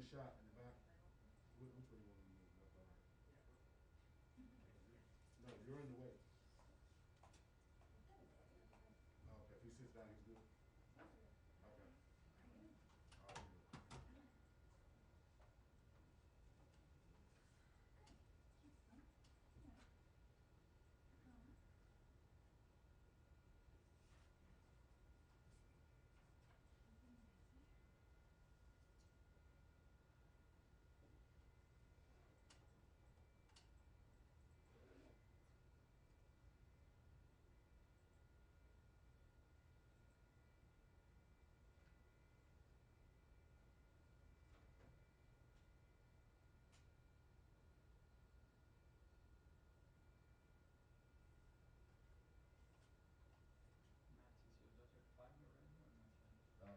the shot in the back. Which way you want to move? Left or right? No, you're in the way. Oh, okay, if he sits down, he's good. Okay. All right, good.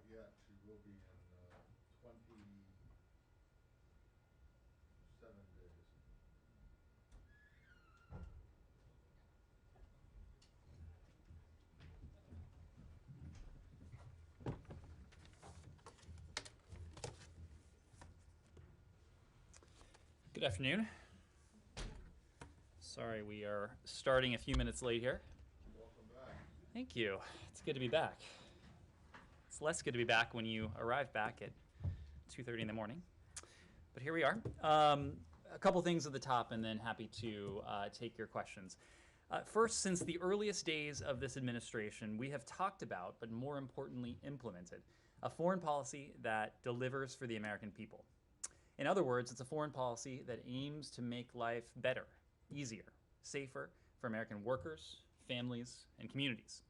Yeah, she will be in 27 days. Good afternoon. Sorry, we are starting a few minutes late here. Welcome back. Thank you. It's good to be back. It's less good to be back when you arrive back at 2:30 in the morning. But here we are. A couple things at the top, and then happy to take your questions. First, since the earliest days of this administration, we have talked about, but more importantly, implemented, a foreign policy that delivers for the American people. In other words, it's a foreign policy that aims to make life better, easier, safer for American workers, families, and communities.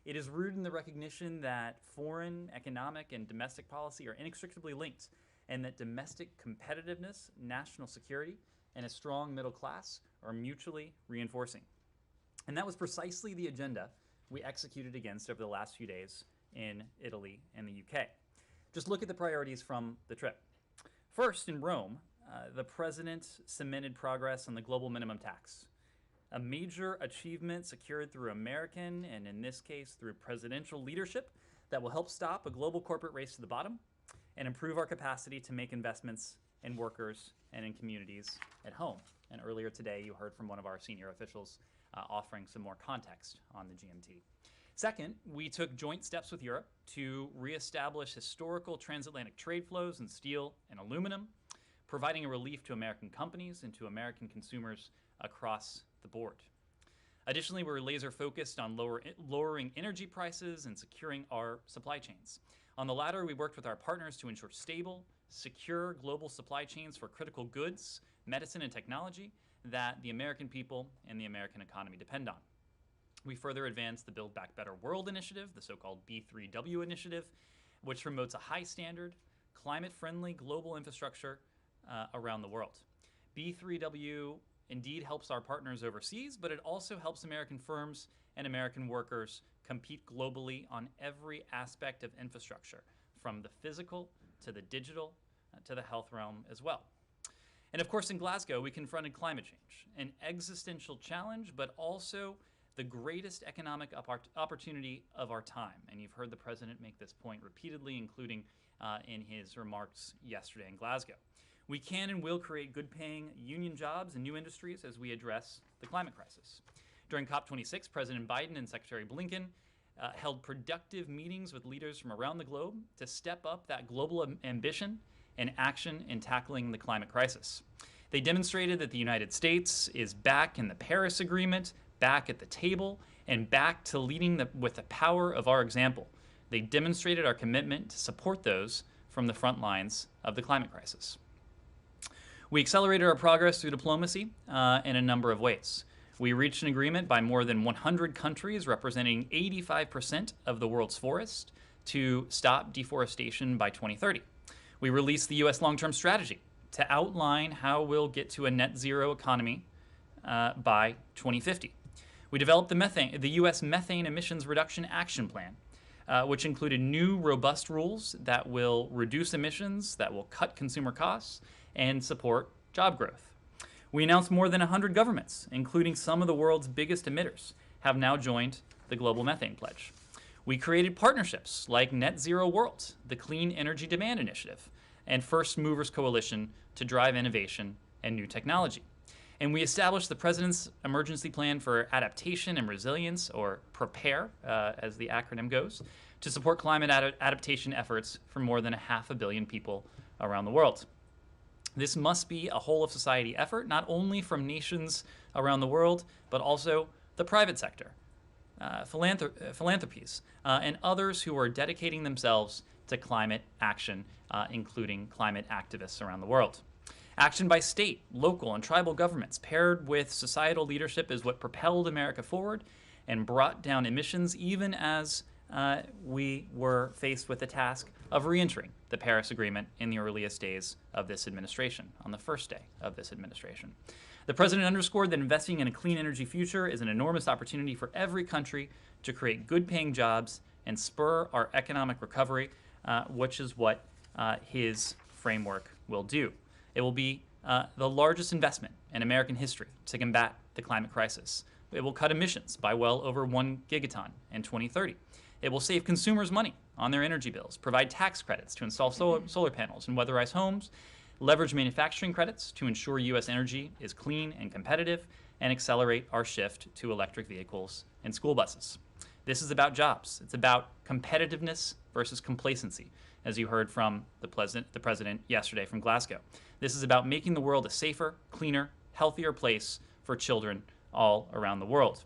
It is rooted in the recognition that foreign, economic, and domestic policy are inextricably linked, and that domestic competitiveness, national security, and a strong middle class are mutually reinforcing. And that was precisely the agenda we executed against over the last few days in Italy and the UK. Just look at the priorities from the trip. First, in Rome, the president cemented progress on the global minimum tax, a major achievement secured through American, and in this case, through presidential leadership that will help stop a global corporate race to the bottom and improve our capacity to make investments in workers and in communities at home. And earlier today, you heard from one of our senior officials offering some more context on the GMT. Second, we took joint steps with Europe to reestablish historical transatlantic trade flows in steel and aluminum, providing a relief to American companies and to American consumers across the board. Additionally, we're laser focused on lowering energy prices and securing our supply chains. On the latter, we worked with our partners to ensure stable, secure global supply chains for critical goods, medicine, and technology that the American people and the American economy depend on. We further advanced the Build Back Better World initiative, the so-called B3W initiative, which promotes a high standard, climate-friendly global infrastructure around the world. B3W indeed helps our partners overseas, but it also helps American firms and American workers compete globally on every aspect of infrastructure, from the physical to the digital to the health realm as well. And of course, in Glasgow, we confronted climate change, an existential challenge, but also the greatest economic opportunity of our time. And you've heard the president make this point repeatedly, including in his remarks yesterday in Glasgow. We can and will create good-paying union jobs and new industries as we address the climate crisis. During COP26, President Biden and Secretary Blinken held productive meetings with leaders from around the globe to step up that global ambition and action in tackling the climate crisis. They demonstrated that the United States is back in the Paris Agreement, back at the table, and back to leading with the power of our example. They demonstrated our commitment to support those from the front lines of the climate crisis. We accelerated our progress through diplomacy in a number of ways. We reached an agreement by more than 100 countries representing 85% of the world's forest to stop deforestation by 2030. We released the U.S. long-term strategy to outline how we'll get to a net zero economy by 2050. We developed the U.S. Methane Emissions Reduction Action Plan, which included new robust rules that will reduce emissions, that will cut consumer costs, and support job growth. We announced more than 100 governments, including some of the world's biggest emitters, have now joined the Global Methane Pledge. We created partnerships like Net Zero World, the Clean Energy Demand Initiative, and First Movers Coalition to drive innovation and new technology. And we established the President's Emergency Plan for Adaptation and Resilience, or PREPARE, as the acronym goes, to support climate adaptation efforts for more than 500 million people around the world. This must be a whole-of-society effort, not only from nations around the world, but also the private sector, philanthropies, and others who are dedicating themselves to climate action, including climate activists around the world. Action by state, local, and tribal governments paired with societal leadership is what propelled America forward and brought down emissions even as we were faced with the task of reentering the Paris Agreement in the earliest days of this administration, on the first day of this administration. The President underscored that investing in a clean energy future is an enormous opportunity for every country to create good-paying jobs and spur our economic recovery, which is what his framework will do. It will be the largest investment in American history to combat the climate crisis. It will cut emissions by well over 1 gigaton in 2030. It will save consumers money on their energy bills, provide tax credits to install solar panels and weatherize homes, leverage manufacturing credits to ensure U.S. energy is clean and competitive, and accelerate our shift to electric vehicles and school buses. This is about jobs. It's about competitiveness versus complacency, as you heard from the president yesterday from Glasgow. This is about making the world a safer, cleaner, healthier place for children all around the world.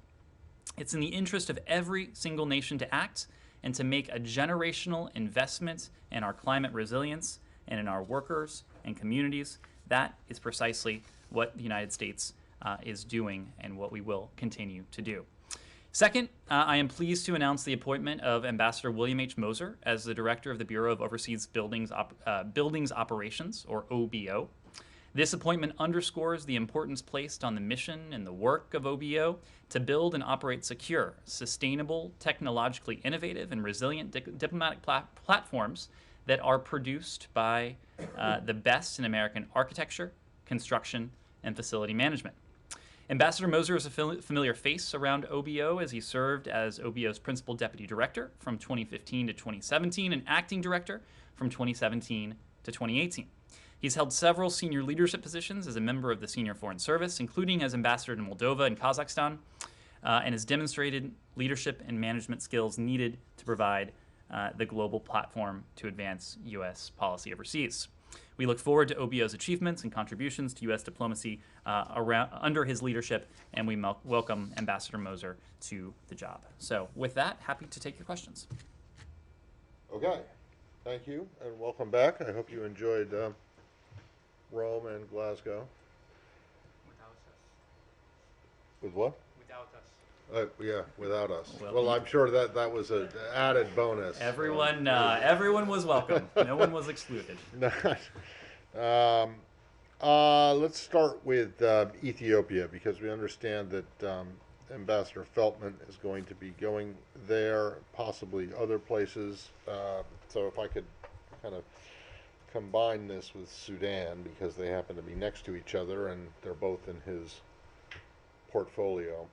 It's in the interest of every single nation to act and to make a generational investment in our climate resilience and in our workers and communities. That is precisely what the United States is doing and what we will continue to do. Second, I am pleased to announce the appointment of Ambassador William H. Moser as the Director of the Bureau of Overseas Buildings Operations, or OBO. This appointment underscores the importance placed on the mission and the work of OBO to build and operate secure, sustainable, technologically innovative, and resilient diplomatic platforms that are produced by the best in American architecture, construction, and facility management. Ambassador Moser is a familiar face around OBO as he served as OBO's Principal Deputy Director from 2015 to 2017 and Acting Director from 2017 to 2018. He's held several senior leadership positions as a member of the Senior Foreign Service, including as ambassador to Moldova and Kazakhstan, and has demonstrated leadership and management skills needed to provide the global platform to advance U.S. policy overseas. We look forward to OBO's achievements and contributions to U.S. diplomacy under his leadership, and we welcome Ambassador Moser to the job. So with that, happy to take your questions. Okay, thank you, and welcome back. I hope you enjoyed Rome and Glasgow. Without us. With what? Without us. Yeah, without us. Well, Well, I'm sure that was an added bonus. Everyone was welcome. No one was excluded. Let's start with Ethiopia, because we understand that Ambassador Feltman is going to be going there, possibly other places. So if I could kind of combine this with Sudan, because they happen to be next to each other and they're both in his portfolio.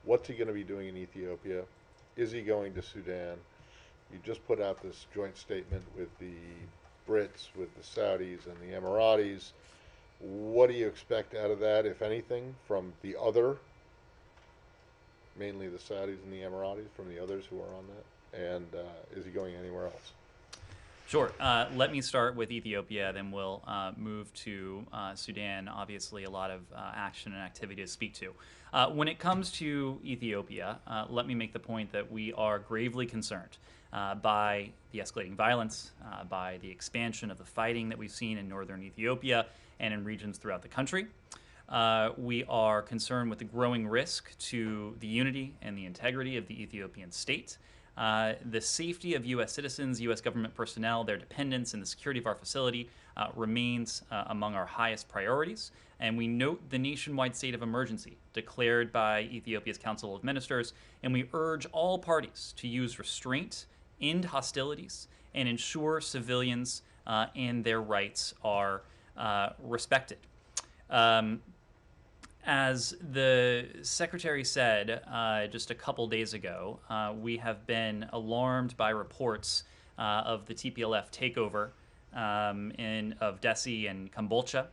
What's he going to be doing in Ethiopia? Is he going to Sudan? You just put out this joint statement with the Brits, with the Saudis and the Emiratis. What do you expect out of that, if anything, from the other, mainly the Saudis and the Emiratis, from the others who are on that? And is he going anywhere else? Sure. Let me start with Ethiopia, then we'll move to Sudan. Obviously, a lot of action and activity to speak to. When it comes to Ethiopia, let me make the point that we are gravely concerned by the escalating violence, by the expansion of the fighting that we've seen in northern Ethiopia and in regions throughout the country. We are concerned with the growing risk to the unity and the integrity of the Ethiopian state. The safety of U.S. citizens, U.S. government personnel, their dependents, and the security of our facility remains among our highest priorities. And we note the nationwide state of emergency declared by Ethiopia's Council of Ministers, and we urge all parties to use restraint, end hostilities, and ensure civilians and their rights are respected. As the Secretary said just a couple days ago, we have been alarmed by reports of the TPLF takeover of Dessie and Kambolcha.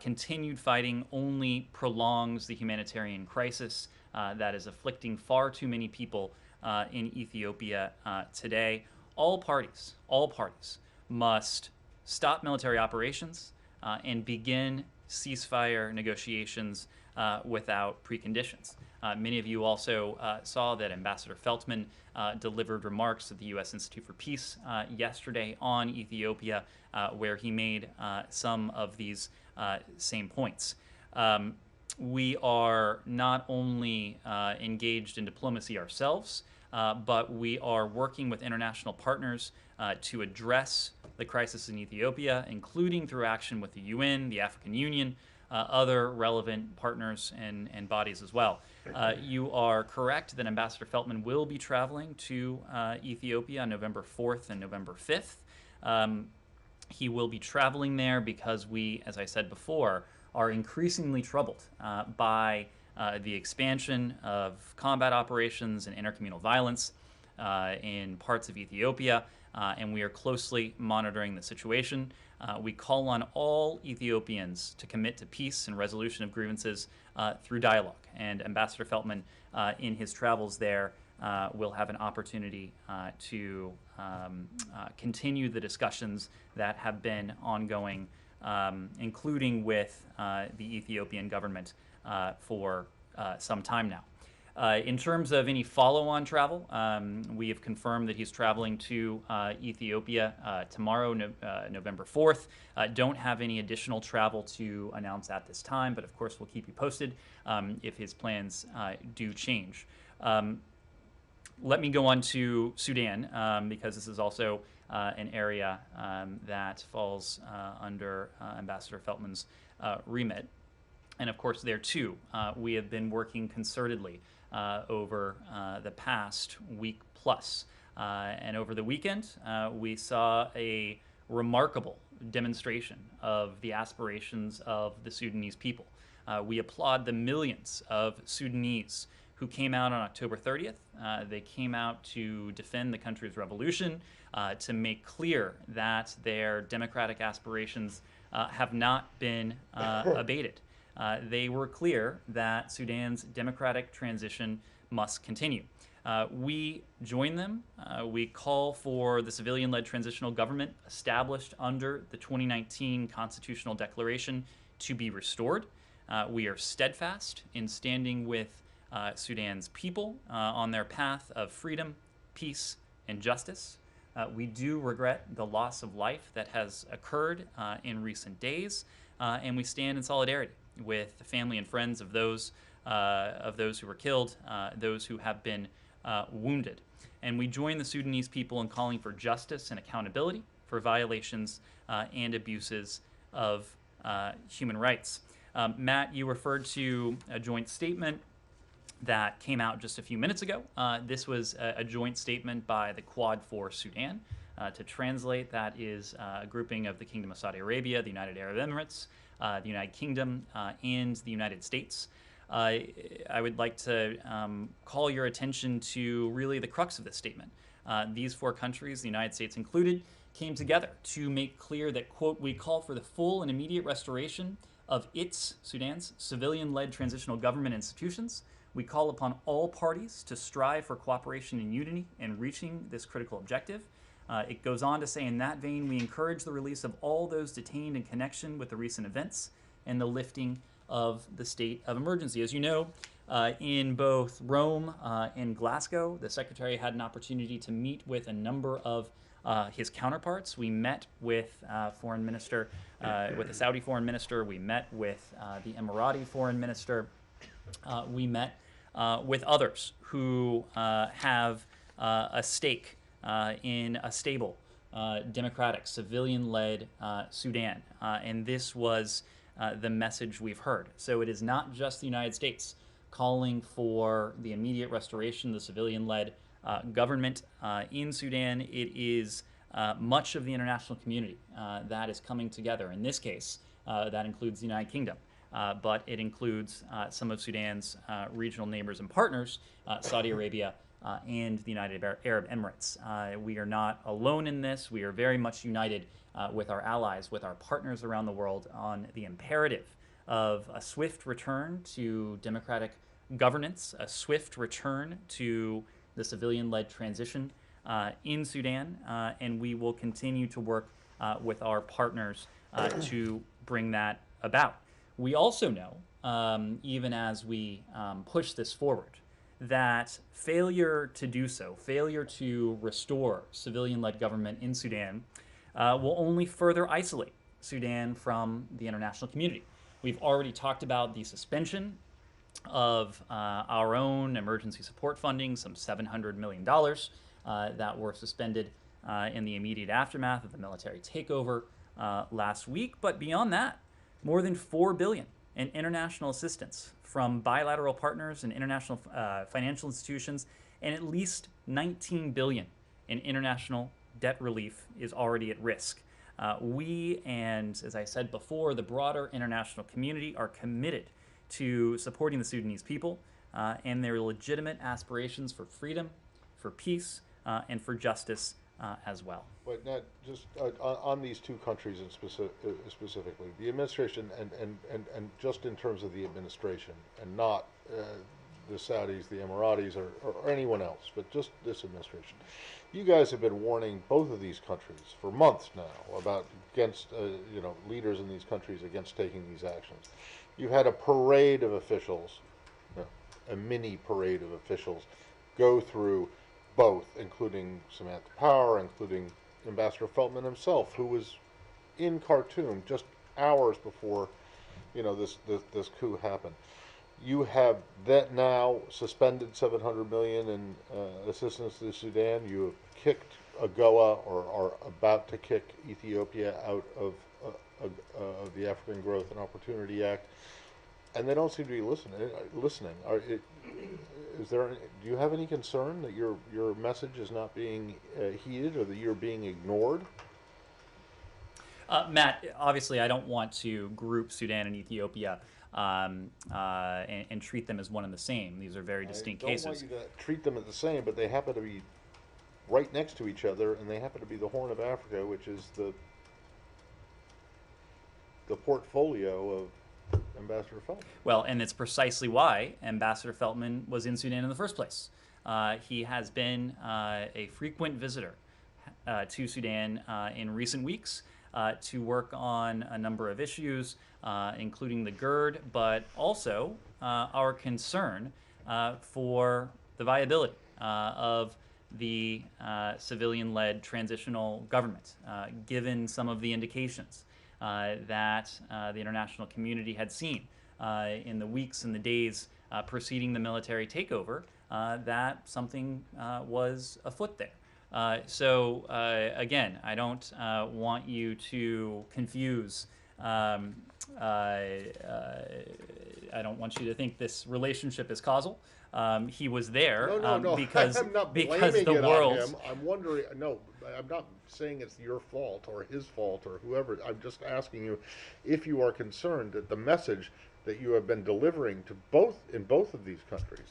Continued fighting only prolongs the humanitarian crisis that is afflicting far too many people in Ethiopia today. All parties must stop military operations and begin ceasefire negotiations without preconditions. Many of you also saw that Ambassador Feltman delivered remarks at the U.S. Institute for Peace yesterday on Ethiopia, where he made some of these same points. We are not only engaged in diplomacy ourselves, but we are working with international partners to address the crisis in Ethiopia, including through action with the UN, the African Union, other relevant partners and bodies as well. You are correct that Ambassador Feltman will be traveling to Ethiopia on November 4th and November 5th. He will be traveling there because we, as I said before, are increasingly troubled by the expansion of combat operations and intercommunal violence in parts of Ethiopia, and we are closely monitoring the situation. We call on all Ethiopians to commit to peace and resolution of grievances through dialogue, and Ambassador Feltman, in his travels there, will have an opportunity to continue the discussions that have been ongoing, including with the Ethiopian government for some time now. In terms of any follow-on travel, we have confirmed that he's traveling to Ethiopia tomorrow, November 4th. Don't have any additional travel to announce at this time, but of course we'll keep you posted if his plans do change. Let me go on to Sudan, because this is also an area that falls under Ambassador Feltman's remit. And of course, there too, we have been working concertedly over the past week plus. And over the weekend, we saw a remarkable demonstration of the aspirations of the Sudanese people. We applaud the millions of Sudanese who came out on October 30th. They came out to defend the country's revolution, to make clear that their democratic aspirations have not been abated. They were clear that Sudan's democratic transition must continue. We join them. We call for the civilian-led transitional government established under the 2019 Constitutional Declaration to be restored. We are steadfast in standing with Sudan's people on their path of freedom, peace, and justice. We do regret the loss of life that has occurred in recent days, and we stand in solidarity with the family and friends of those who were killed, those who have been wounded. And we join the Sudanese people in calling for justice and accountability for violations and abuses of human rights. Matt, you referred to a joint statement that came out just a few minutes ago. This was a joint statement by the Quad for Sudan. To translate, that is a grouping of the Kingdom of Saudi Arabia, the United Arab Emirates, the United Kingdom, and the United States. I would like to call your attention to really the crux of this statement. These four countries, the United States included, came together to make clear that, quote, we call for the full and immediate restoration of Sudan's, civilian-led transitional government institutions. We call upon all parties to strive for cooperation and unity in reaching this critical objective. It goes on to say, in that vein, we encourage the release of all those detained in connection with the recent events and the lifting of the state of emergency. As you know, in both Rome and Glasgow, the Secretary had an opportunity to meet with a number of his counterparts. We met with Foreign Minister, with the Saudi Foreign Minister. We met with the Emirati Foreign Minister. We met with others who have a stake in a stable, democratic, civilian-led Sudan. And this was the message we've heard. So it is not just the United States calling for the immediate restoration of the civilian-led government in Sudan. It is much of the international community that is coming together. In this case, that includes the United Kingdom. But it includes some of Sudan's regional neighbors and partners, Saudi Arabia and the United Arab Emirates. We are not alone in this. We are very much united with our allies, with our partners around the world on the imperative of a swift return to democratic governance, a swift return to the civilian-led transition in Sudan, and we will continue to work with our partners to bring that about. We also know, even as we push this forward, that failure to do so, failure to restore civilian-led government in Sudan, will only further isolate Sudan from the international community. We've already talked about the suspension of our own emergency support funding, some $700 million that were suspended in the immediate aftermath of the military takeover last week. But beyond that, more than $4 billion in international assistance from bilateral partners and international financial institutions, and at least $19 billion in international debt relief is already at risk. We and, as I said before, the broader international community are committed to supporting the Sudanese people and their legitimate aspirations for freedom, for peace, and for justice as well. But Ned, just on these two countries in specifically, the administration and just in terms of the administration and not the Saudis, the Emiratis, or anyone else, but just this administration. You guys have been warning both of these countries for months now about against leaders in these countries against taking these actions. You've had a parade of officials, a mini parade of officials, go through both, including Samantha Power, including Ambassador Feltman himself, who was in Khartoum just hours before, this coup happened. You have that now suspended $700 million in assistance to Sudan. You have kicked AGOA, or are about to kick Ethiopia out of the African Growth and Opportunity Act, and they don't seem to be listening. Do you have any concern that your message is not being heeded, or that you're being ignored? Matt, obviously, I don't want to group Sudan and Ethiopia and treat them as one and the same. These are very distinct cases. I don't want you to treat them as the same, but they happen to be right next to each other, and they happen to be the Horn of Africa, which is the portfolio of Ambassador Feltman. Well, and it's precisely why Ambassador Feltman was in Sudan in the first place. He has been a frequent visitor to Sudan in recent weeks to work on a number of issues, including the GERD, but also our concern for the viability of the civilian-led transitional government, given some of the indications that the international community had seen in the weeks and the days preceding the military takeover, that something was afoot there. So again, I don't want you to confuse. I don't want you to think this relationship is causal. He was there because I'm not because blaming the it world. on him. I'm wondering. No, I'm not saying it's your fault or his fault or whoever. I'm just asking you if you are concerned that the message that you have been delivering to both of these countries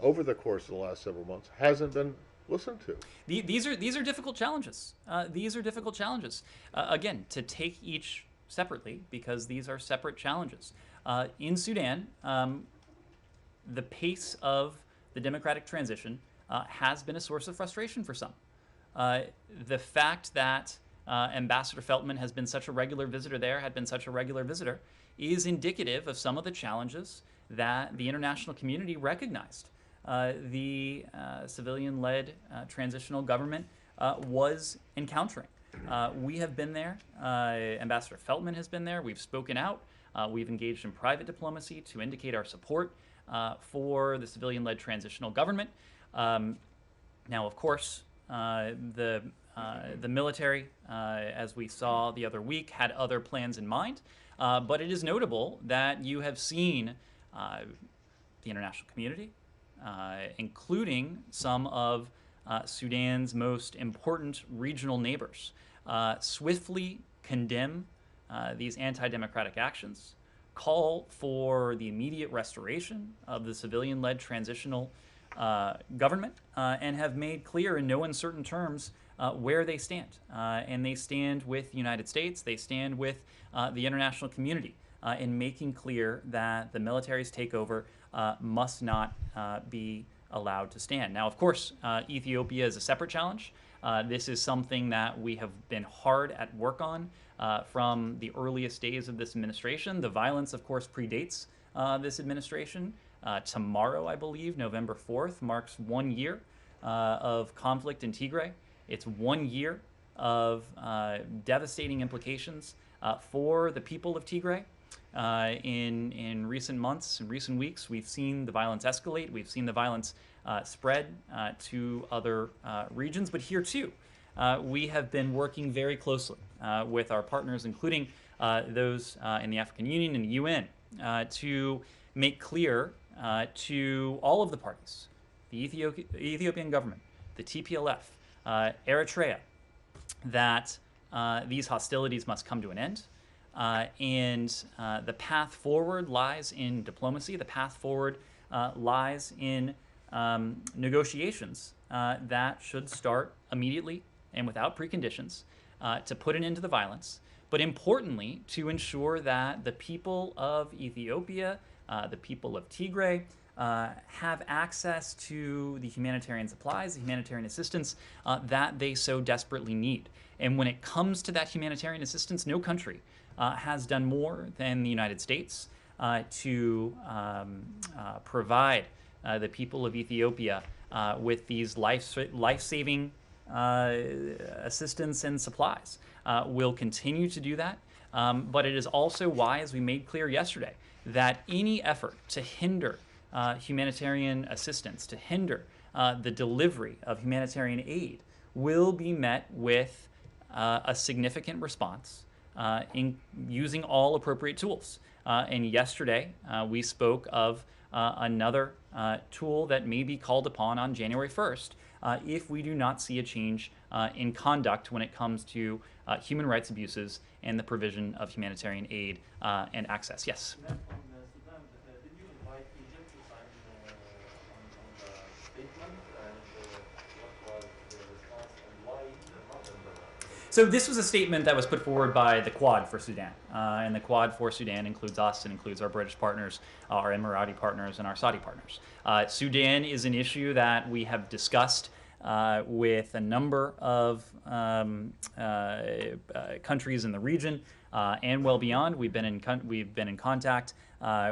over the course of the last several months hasn't been listened to. These are difficult challenges. These are difficult challenges. Again, to take each separately, because these are separate challenges. In Sudan, the pace of the democratic transition has been a source of frustration for some. The fact that Ambassador Feltman has been such a regular visitor there, had been such a regular visitor, is indicative of some of the challenges that the international community recognized the civilian-led transitional government was encountering. We have been there. Ambassador Feltman has been there. We've spoken out. We've engaged in private diplomacy to indicate our support for the civilian-led transitional government. Now, of course, the military, as we saw the other week, had other plans in mind. But it is notable that you have seen the international community, including some of Sudan's most important regional neighbors, swiftly condemn these anti-democratic actions, call for the immediate restoration of the civilian-led transitional government and have made clear in no uncertain terms where they stand. And they stand with the United States, they stand with the international community in making clear that the military's takeover must not be allowed to stand. Now, of course, Ethiopia is a separate challenge. This is something that we have been hard at work on from the earliest days of this administration. The violence, of course, predates this administration. Tomorrow, I believe, November 4th, marks 1 year of conflict in Tigray. It's 1 year of devastating implications for the people of Tigray. In recent months, in recent weeks, we've seen the violence escalate. We've seen the violence spread to other regions. But here, too, we have been working very closely with our partners, including those in the African Union and the UN, to make clear to all of the parties, the Ethiopian government, the TPLF, Eritrea, that these hostilities must come to an end. And the path forward lies in diplomacy. The path forward lies in negotiations that should start immediately and without preconditions to put an end to the violence, but importantly, to ensure that the people of Ethiopia, the people of Tigray, have access to the humanitarian supplies, the humanitarian assistance that they so desperately need. And when it comes to that humanitarian assistance, no country has done more than the United States to provide the people of Ethiopia with these life-saving assistance and supplies. We'll continue to do that, but it is also why, as we made clear yesterday, that any effort to hinder humanitarian assistance, to hinder the delivery of humanitarian aid, will be met with a significant response in using all appropriate tools. And yesterday, we spoke of another tool that may be called upon on January 1st if we do not see a change in conduct when it comes to human rights abuses and the provision of humanitarian aid and access. Yes? From Sudan, did you invite Egypt to sign on the statement, and what was the response, and why not? So this was a statement that was put forward by the Quad for Sudan. And the Quad for Sudan includes us and includes our British partners, our Emirati partners, and our Saudi partners. Sudan is an issue that we have discussed with a number of countries in the region and well beyond. We've been in contact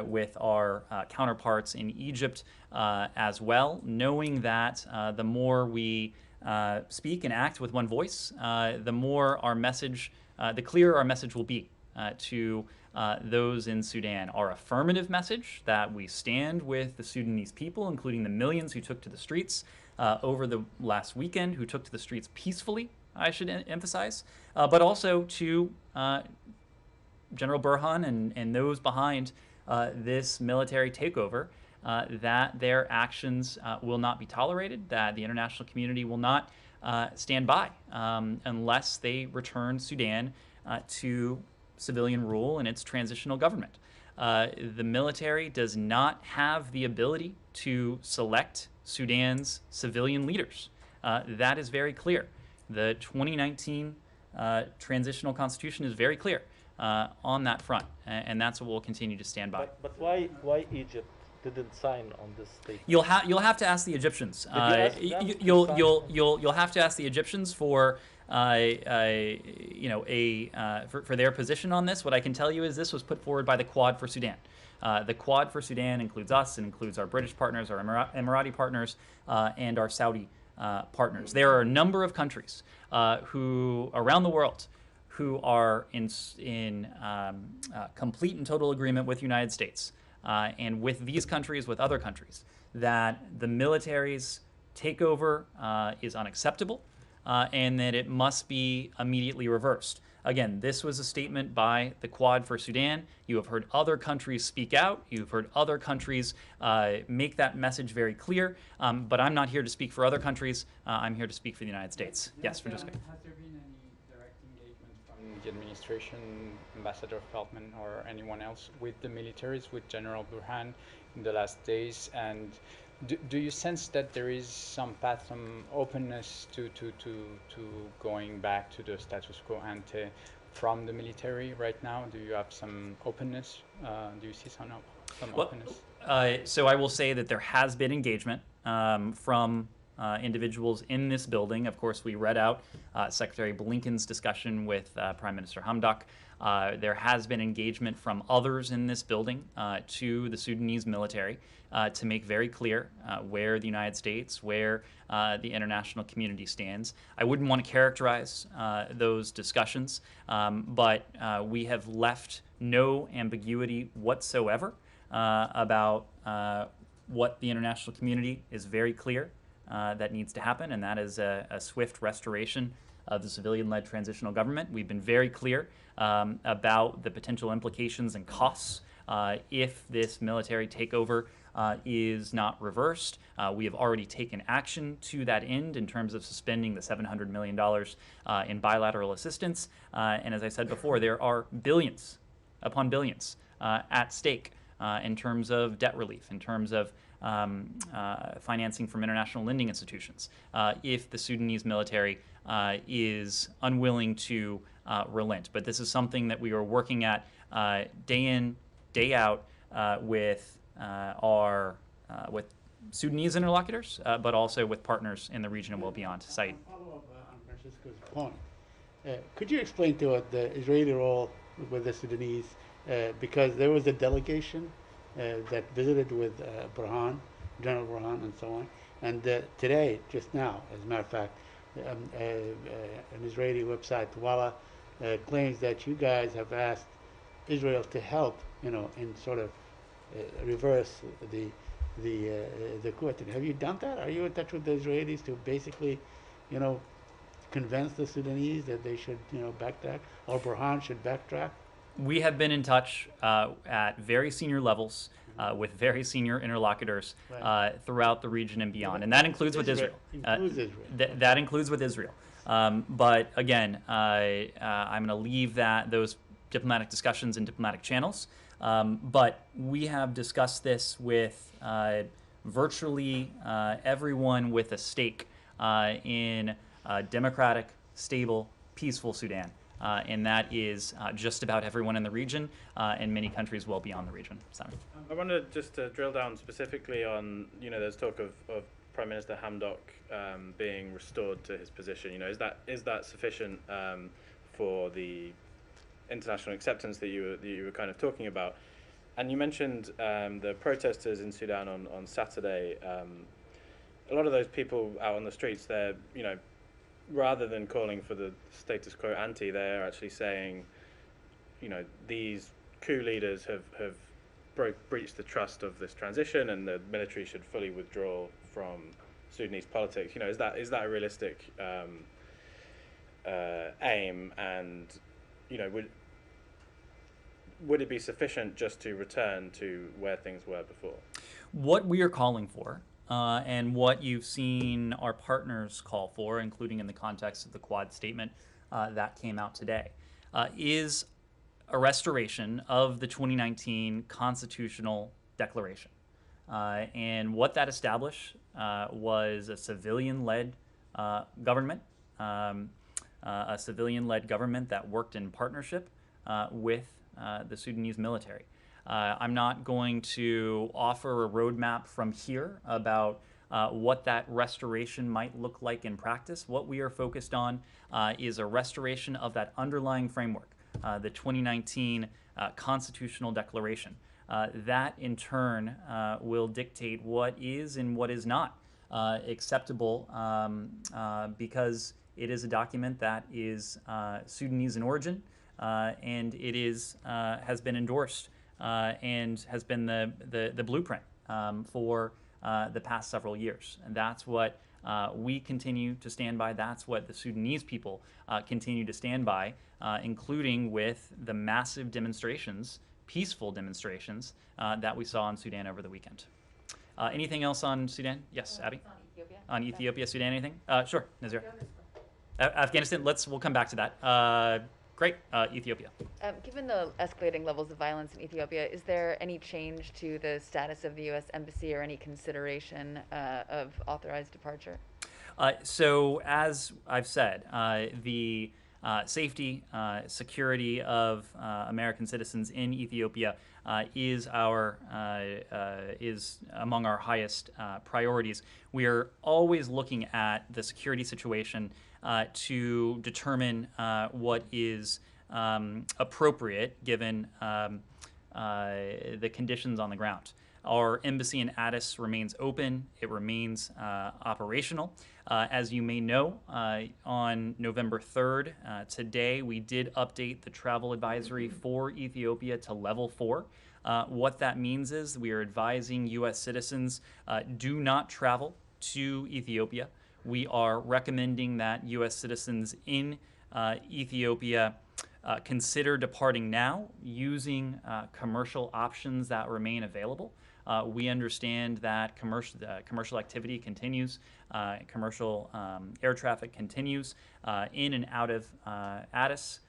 with our counterparts in Egypt as well, knowing that the more we speak and act with one voice, the more our message, the clearer our message will be to those in Sudan. Our affirmative message that we stand with the Sudanese people, including the millions who took to the streets over the last weekend, who took to the streets peacefully, I should emphasize, but also to General Burhan and those behind this military takeover, that their actions will not be tolerated, that the international community will not stand by unless they return Sudan to civilian rule and its transitional government. The military does not have the ability to select Sudan's civilian leaders. That is very clear. The 2019 transitional constitution is very clear on that front, and that's what we'll continue to stand by. But why Egypt didn't sign on this statement? You'll have to ask the Egyptians. You'll have to ask the Egyptians for for their position on this. What I can tell you is this was put forward by the Quad for Sudan. The Quad for Sudan includes us, and includes our British partners, our Emirati partners, and our Saudi partners. There are a number of countries who around the world who are in complete and total agreement with the United States and with these countries, with other countries, that the military's takeover is unacceptable and that it must be immediately reversed. Again, this was a statement by the Quad for Sudan. You have heard other countries speak out. You've heard other countries make that message very clear. But I'm not here to speak for other countries. I'm here to speak for the United States. Yes, Francesca. Has there been any direct engagement from the administration, Ambassador Feltman, or anyone else with the militaries, with General Burhan in the last days? And Do you sense that there is some path, some openness to going back to the status quo ante from the military right now? Do you have some openness? Do you see some Well, openness? so I will say that there has been engagement from individuals in this building. Of course, we read out Secretary Blinken's discussion with Prime Minister Hamdok. There has been engagement from others in this building to the Sudanese military to make very clear where the United States, where the international community stands. I wouldn't want to characterize those discussions, but we have left no ambiguity whatsoever about what the international community is very clear that needs to happen, and that is a swift restoration of the civilian-led transitional government. We've been very clear about the potential implications and costs if this military takeover is not reversed. We have already taken action to that end in terms of suspending the $700 million in bilateral assistance. And as I said before, there are billions upon billions at stake in terms of debt relief, in terms of financing from international lending institutions, if the Sudanese military is unwilling to relent. But this is something that we are working at day in, day out with with Sudanese interlocutors, but also with partners in the region and well beyond. Saeed. Follow up on Francisco's point. Could you explain to us the Israeli role with the Sudanese? Because there was a delegation that visited with General Burhan, and so on. And today, just now, as a matter of fact, an Israeli website, Walla, claims that you guys have asked Israel to help, in sort of reverse the coup. Have you done that? Are you in touch with the Israelis to basically, convince the Sudanese that they should, backtrack, or Burhan should backtrack? We have been in touch at very senior levels with very senior interlocutors throughout the region and beyond, and that includes with Israel. That includes with Israel. But again, I'm going to leave those diplomatic discussions in diplomatic channels. But we have discussed this with virtually everyone with a stake in democratic, stable, peaceful Sudan. And that is just about everyone in the region and many countries well beyond the region. Simon. I wanted just to drill down specifically on, there's talk of Prime Minister Hamdok being restored to his position. Is that sufficient for the international acceptance that you were kind of talking about? And you mentioned the protesters in Sudan on Saturday. A lot of those people out on the streets, they're, rather than calling for the status quo ante, they're actually saying, these coup leaders have breached the trust of this transition, and the military should fully withdraw from Sudanese politics. Is that a realistic aim? And would it be sufficient just to return to where things were before? What we are calling for, and what you've seen our partners call for, including in the context of the Quad statement that came out today, is a restoration of the 2019 constitutional declaration. And what that established was a civilian-led government, a civilian-led government that worked in partnership with the Sudanese military. I'm not going to offer a roadmap from here about what that restoration might look like in practice. What we are focused on is a restoration of that underlying framework, the 2019 constitutional declaration. That, in turn, will dictate what is and what is not acceptable because it is a document that is Sudanese in origin, and it has been endorsed and has been the blueprint for the past several years. And that's what we continue to stand by. That's what the Sudanese people continue to stand by, including with the massive demonstrations, peaceful demonstrations, that we saw in Sudan over the weekend. Anything else on Sudan? Yes, Abby? On Ethiopia. On Ethiopia, Sudan, anything? Sure, Nazir. Afghanistan, we'll come back to that. Great. Ethiopia. Given the escalating levels of violence in Ethiopia, is there any change to the status of the U.S. Embassy or any consideration of authorized departure? So, as I've said, the safety, security of American citizens in Ethiopia is among our highest priorities. We are always looking at the security situation to determine what is appropriate given the conditions on the ground. Our embassy in Addis remains open. It remains operational. As you may know, on November 3rd, today, we did update the travel advisory for Ethiopia to level 4. What that means is we are advising U.S. citizens do not travel to Ethiopia. We are recommending that U.S. citizens in Ethiopia consider departing now using commercial options that remain available. We understand that commercial activity continues, commercial air traffic continues in and out of Addis.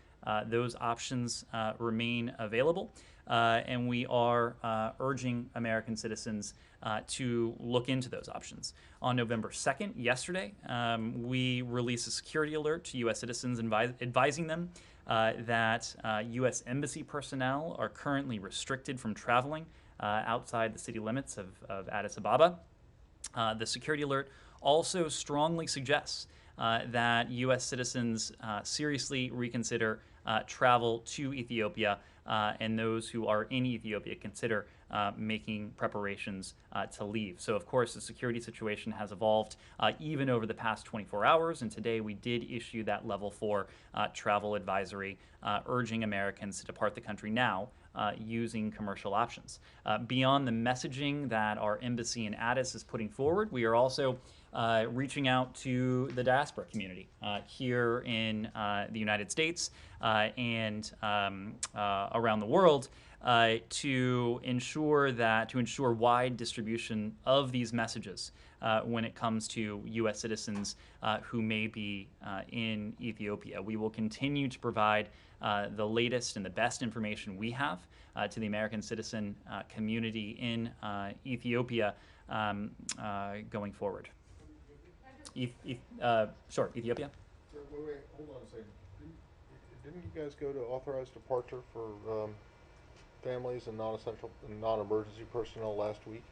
Those options remain available, and we are urging American citizens to look into those options. On November 2nd, yesterday, we released a security alert to U.S. citizens advising them that U.S. Embassy personnel are currently restricted from traveling outside the city limits of Addis Ababa. The security alert also strongly suggests that U.S. citizens seriously reconsider travel to Ethiopia, and those who are in Ethiopia consider making preparations to leave. So, of course, the security situation has evolved even over the past 24 hours, and today we did issue that level 4 travel advisory urging Americans to depart the country now using commercial options. Beyond the messaging that our embassy in Addis is putting forward, we are also reaching out to the diaspora community here in the United States and around the world to ensure wide distribution of these messages when it comes to U.S. citizens who may be in Ethiopia. We will continue to provide the latest and the best information we have to the American citizen community in Ethiopia going forward. Sure, Ethiopia? Wait, hold on a second. Didn't you guys go to authorized departure for families and non-essential and non-emergency personnel last week?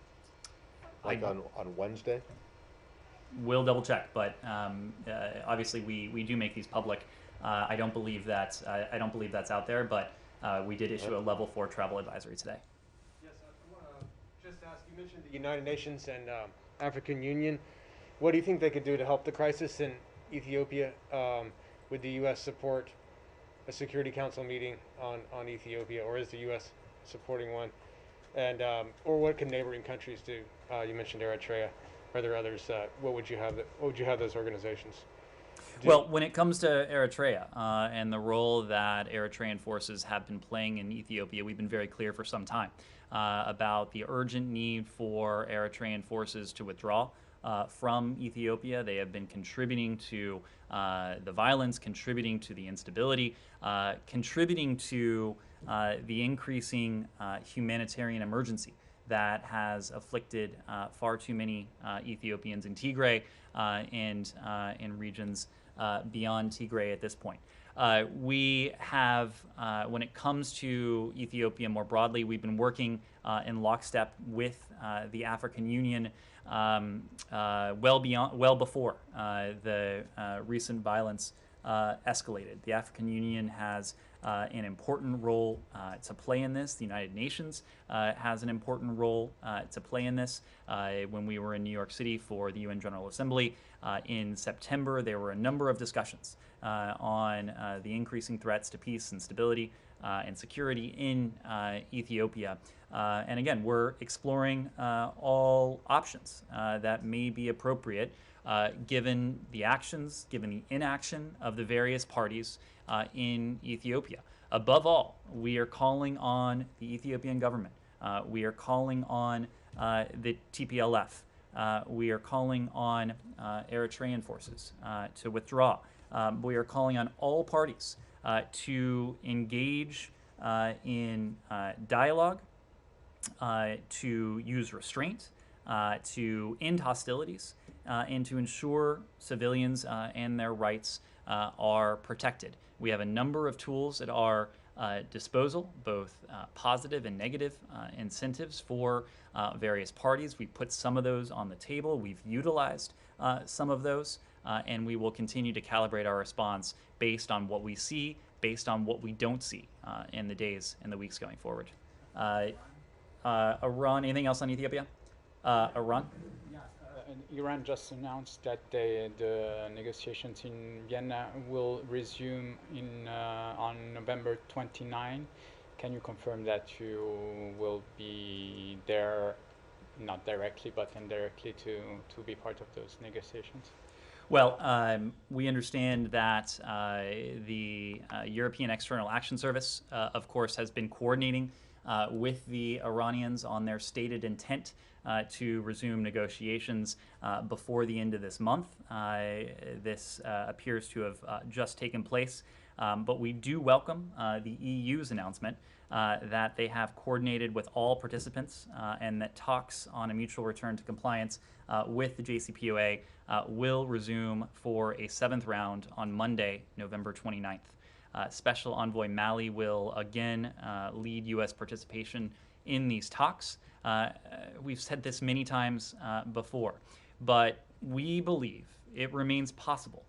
Like on Wednesday? We'll double check, but obviously we do make these public. I don't believe that's out there, but we did issue a level 4 travel advisory today. Yes, I want to just ask. You mentioned the United Nations and African Union. What do you think they could do to help the crisis in Ethiopia? Would the U.S. support a Security Council meeting on Ethiopia, or is the U.S. supporting one? And or what can neighboring countries do? You mentioned Eritrea. Are there others? What would you have those organizations do? Well, when it comes to Eritrea and the role that Eritrean forces have been playing in Ethiopia, we've been very clear for some time about the urgent need for Eritrean forces to withdraw from Ethiopia. They have been contributing to the violence, contributing to the instability, contributing to the increasing humanitarian emergency that has afflicted far too many Ethiopians in Tigray and in regions beyond Tigray at this point. We have, when it comes to Ethiopia more broadly, we've been working in lockstep with the African Union well before the recent violence escalated. The African Union has an important role to play in this. The United Nations has an important role to play in this. When we were in New York City for the UN General Assembly in September, there were a number of discussions on the increasing threats to peace and stability and security in Ethiopia. And again, we're exploring all options that may be appropriate given the actions, given the inaction of the various parties in Ethiopia. Above all, we are calling on the Ethiopian government. We are calling on the TPLF. We are calling on Eritrean forces to withdraw. We are calling on all parties to engage in dialogue, to use restraint, to end hostilities, and to ensure civilians and their rights are protected. We have a number of tools at our disposal, both positive and negative incentives for various parties. We put some of those on the table. We've utilized some of those, and we will continue to calibrate our response based on what we see, based on what we don't see in the days and the weeks going forward. Iran, anything else on Ethiopia? Iran? And Iran just announced that the negotiations in Vienna will resume on November 29. Can you confirm that you will be there, not directly, but indirectly to be part of those negotiations? Well, we understand that the European External Action Service, of course, has been coordinating with the Iranians on their stated intent to resume negotiations before the end of this month. This appears to have just taken place, but we do welcome the EU's announcement that they have coordinated with all participants and that talks on a mutual return to compliance with the JCPOA will resume for a 7th round on Monday, November 29th. Special Envoy Malley will again lead U.S. participation in these talks. We've said this many times before, but we believe it remains possible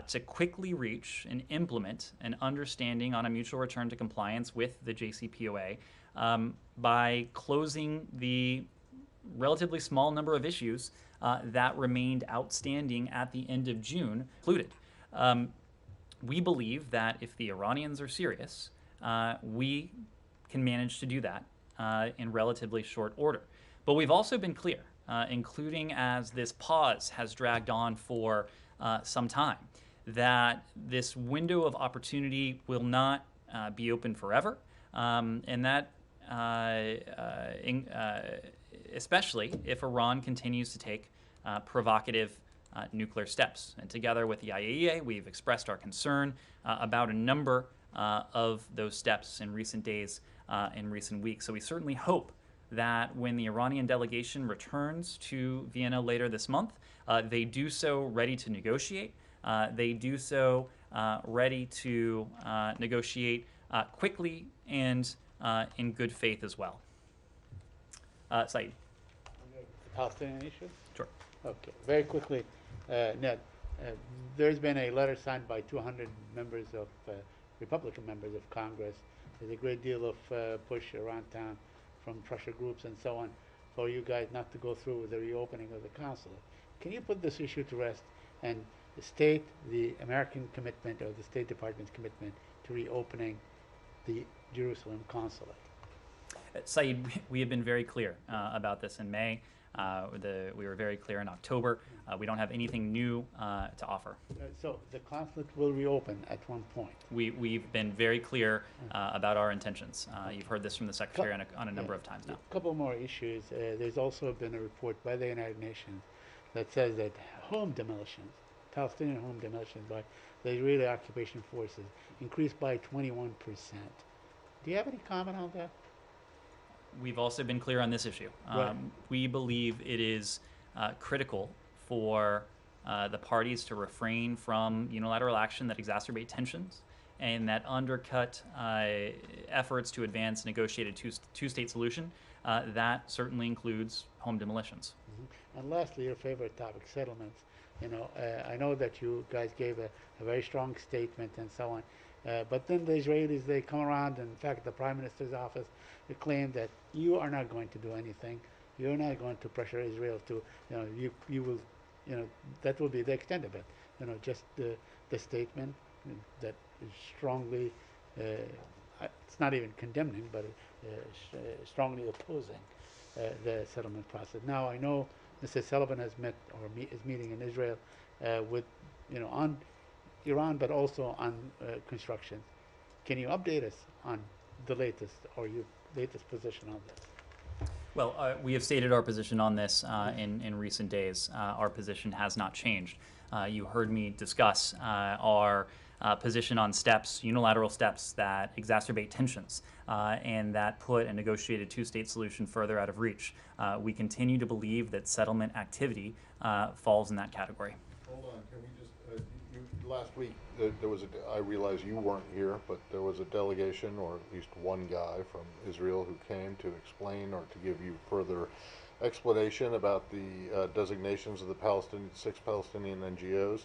to quickly reach and implement an understanding on a mutual return to compliance with the JCPOA by closing the relatively small number of issues that remained outstanding at the end of June included. We believe that if the Iranians are serious, we can manage to do that in relatively short order. But we've also been clear, including as this pause has dragged on for some time, that this window of opportunity will not be open forever, and that especially if Iran continues to take provocative nuclear steps. And together with the IAEA, we've expressed our concern about a number of those steps in recent days and recent weeks. So we certainly hope that when the Iranian delegation returns to Vienna later this month, they do so ready to negotiate. They do so ready to negotiate quickly and in good faith as well. Saeed. The Palestinian issue? Sure. Okay, very quickly, Ned, there's been a letter signed by 200 members of, Republican members of Congress. There's a great deal of push around town from pressure groups and so on for you guys not to go through with the reopening of the consulate. Can you put this issue to rest and state the American commitment or the State Department's commitment to reopening the Jerusalem consulate? Saeed, we have been very clear about this in May. We were very clear in October. We don't have anything new to offer. So the consulate will reopen at one point. We've been very clear about our intentions. You've heard this from the Secretary on a number of times now. A couple more issues. There's also been a report by the United Nations that says that home demolitions, Palestinian home demolitions by the Israeli occupation forces increased by 21%. Do you have any comment on that? We've also been clear on this issue. Right. We believe it is critical for the parties to refrain from unilateral action that exacerbate tensions and that undercut efforts to advance a negotiated two-state solution. That certainly includes home demolitions. Mm-hmm. And lastly, your favorite topic, settlements. You know, I know that you guys gave a very strong statement and so on. But then the Israelis, they come around, and in fact, the Prime Minister's office claimed that you are not going to do anything. You're not going to pressure Israel to, you know, you will, you know, that will be the extent of it. You know, just the statement that is strongly, it's not even condemning, but strongly opposing the settlement process. Now, I know Mr. Sullivan has met or is meeting in Israel with, you know, on Iran, but also on construction. Can you update us on the latest or your latest position on this? Well, we have stated our position on this in recent days. Our position has not changed. You heard me discuss our position on steps, unilateral steps that exacerbate tensions and that put a negotiated two-state solution further out of reach. We continue to believe that settlement activity falls in that category. Hold on, can we just, last week, there was I realize you weren't here, but there was a delegation, or at least one guy from Israel who came to explain or to give you further explanation about the designations of the six Palestinian NGOs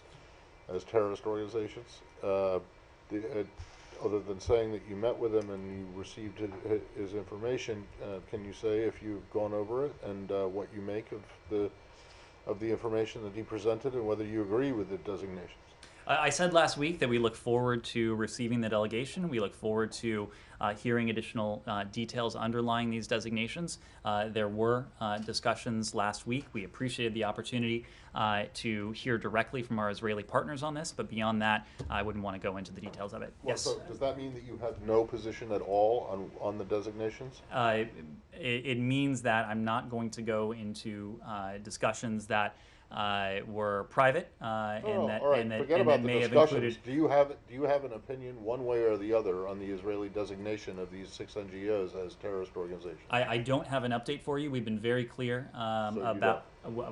as terrorist organizations. Other than saying that you met with him and you received his information, can you say if you've gone over it and what you make of the information that he presented and whether you agree with the designations? I said last week that we look forward to receiving the delegation. We look forward to hearing additional details underlying these designations. There were discussions last week. We appreciated the opportunity to hear directly from our Israeli partners on this, but beyond that, I wouldn't want to go into the details of it. Well, Yes. so does that mean that you have no position at all on the designations? It means that I'm not going to go into discussions that were private and that, all right. and that, Forget and about that the may have discussions. included. Do you have an opinion one way or the other on the Israeli designation of these six NGOs as terrorist organizations? I don't have an update for you. We've been very clear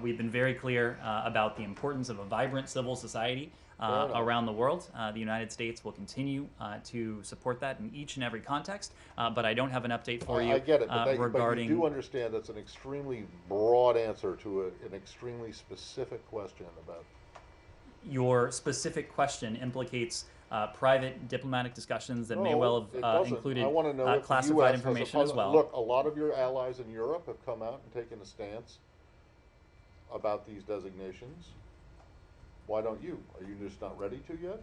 we've been very clear about the importance of a vibrant civil society around the world. The United States will continue to support that in each and every context, but I don't have an update for you I get it, but regarding. you do understand that's an extremely broad answer to an extremely specific question about. Your specific question implicates private diplomatic discussions that may well have included I want to know if the classified US has information as well. Look, a lot of your allies in Europe have come out and taken a stance about these designations. Why don't you? Are you just not ready to yet?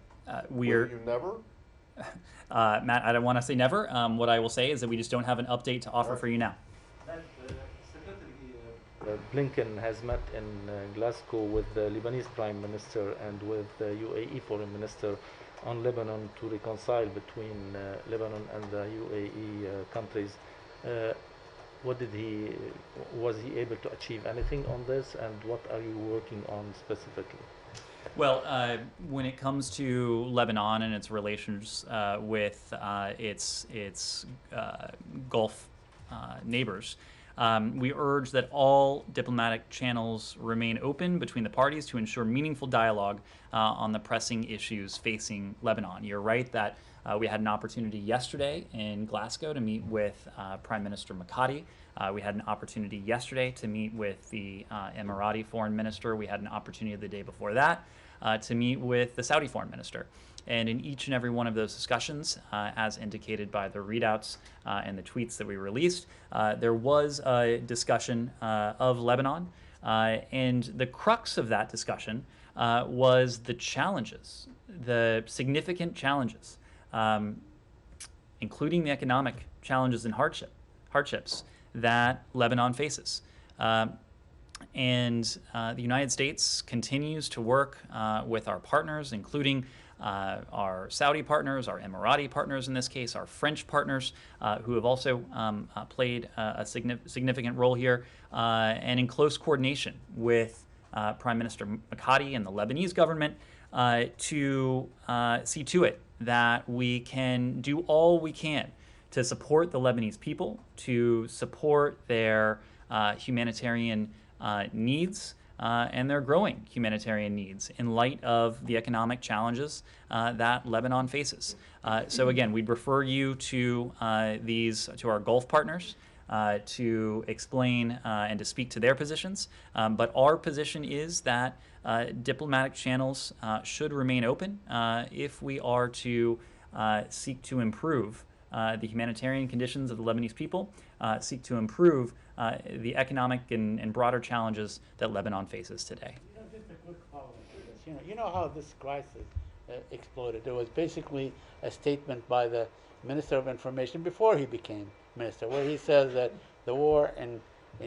Will you never? Matt, I don't want to say never. What I will say is that we just don't have an update to offer for you now. Secretary Blinken has met in Glasgow with the Lebanese Prime Minister and with the UAE Foreign Minister on Lebanon to reconcile between Lebanon and the UAE countries. Was he able to achieve anything on this, and what are you working on specifically? Well, when it comes to Lebanon and its relations with its Gulf neighbors, we urge that all diplomatic channels remain open between the parties to ensure meaningful dialogue on the pressing issues facing Lebanon. You're right that we had an opportunity yesterday in Glasgow to meet with Prime Minister Makati. We had an opportunity yesterday to meet with the Emirati Foreign Minister. We had an opportunity the day before that to meet with the Saudi Foreign Minister. And in each and every one of those discussions, as indicated by the readouts and the tweets that we released, there was a discussion of Lebanon. And the crux of that discussion was the challenges, the significant challenges, including the economic challenges and hardships that Lebanon faces. And the United States continues to work with our partners, including our Saudi partners, our Emirati partners in this case, our French partners, who have also played a significant role here, and in close coordination with Prime Minister Makati and the Lebanese government to see to it that we can do all we can to support the Lebanese people, to support their humanitarian needs and their growing humanitarian needs in light of the economic challenges that Lebanon faces. So again, we'd refer you to to our Gulf partners to explain and to speak to their positions. But our position is that diplomatic channels should remain open if we are to seek to improve the humanitarian conditions of the Lebanese people, seek to improve the economic and broader challenges that Lebanon faces today. Just a quick follow-up to this. You know how this crisis exploded. There was basically a statement by the Minister of Information before he became minister, where he says that the war in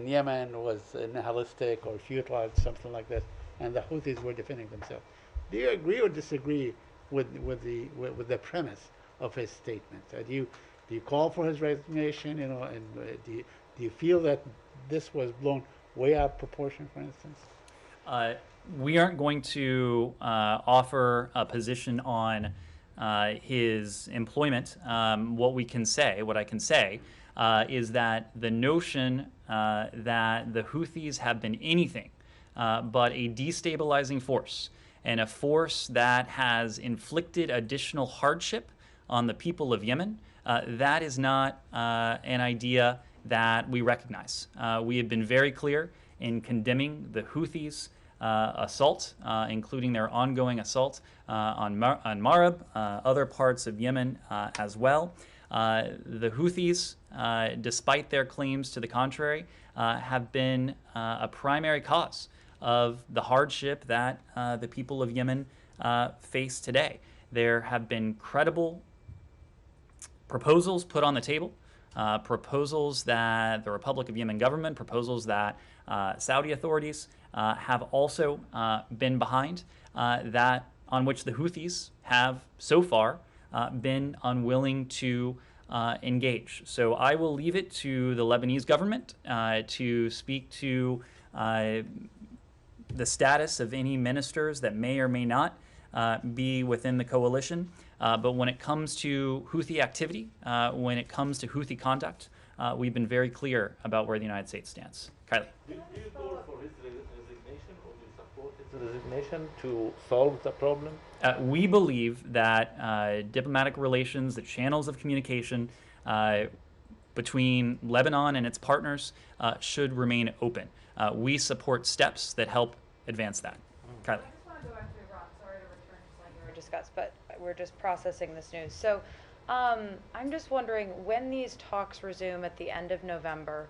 Yemen was nihilistic or futile, something like that, and the Houthis were defending themselves. Do you agree or disagree with the premise of his statement? Do you call for his resignation? You know, and do you feel that this was blown way out of proportion, for instance? We aren't going to offer a position on his employment, what I can say, is that the notion that the Houthis have been anything but a destabilizing force, and a force that has inflicted additional hardship on the people of Yemen, that is not an idea that we recognize. We have been very clear in condemning the Houthis' assault, including their ongoing assault on Marib, other parts of Yemen as well. The Houthis, despite their claims to the contrary, have been a primary cause of the hardship that the people of Yemen face today. There have been credible proposals put on the table, proposals that the Republic of Yemen government, proposals that Saudi authorities have also been behind, that on which the Houthis have so far been unwilling to engage. So I will leave it to the Lebanese government to speak to the status of any ministers that may or may not be within the coalition. But when it comes to Houthi activity, when it comes to Houthi conduct, we've been very clear about where the United States stands. Kylie. Do you call for his resignation, or do you support his resignation to solve the problem? We believe that diplomatic relations, the channels of communication between Lebanon and its partners should remain open. We support steps that help advance that. Kylie. I just want to go back to Iran. Sorry to return to something you were discussed, but we're just processing this news. So I'm just wondering, when these talks resume at the end of November,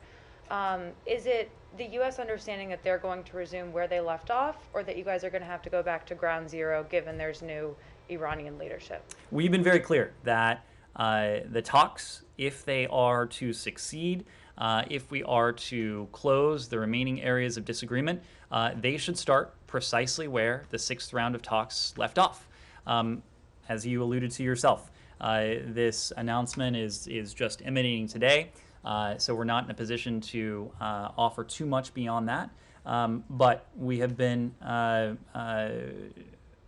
is it the U.S. understanding that they're going to resume where they left off, or that you guys are going to have to go back to ground zero given there's new Iranian leadership? We've been very clear that the talks, if they are to succeed, if we are to close the remaining areas of disagreement, they should start precisely where the sixth round of talks left off. As you alluded to yourself, this announcement is just emanating today, so we're not in a position to offer too much beyond that. But we have been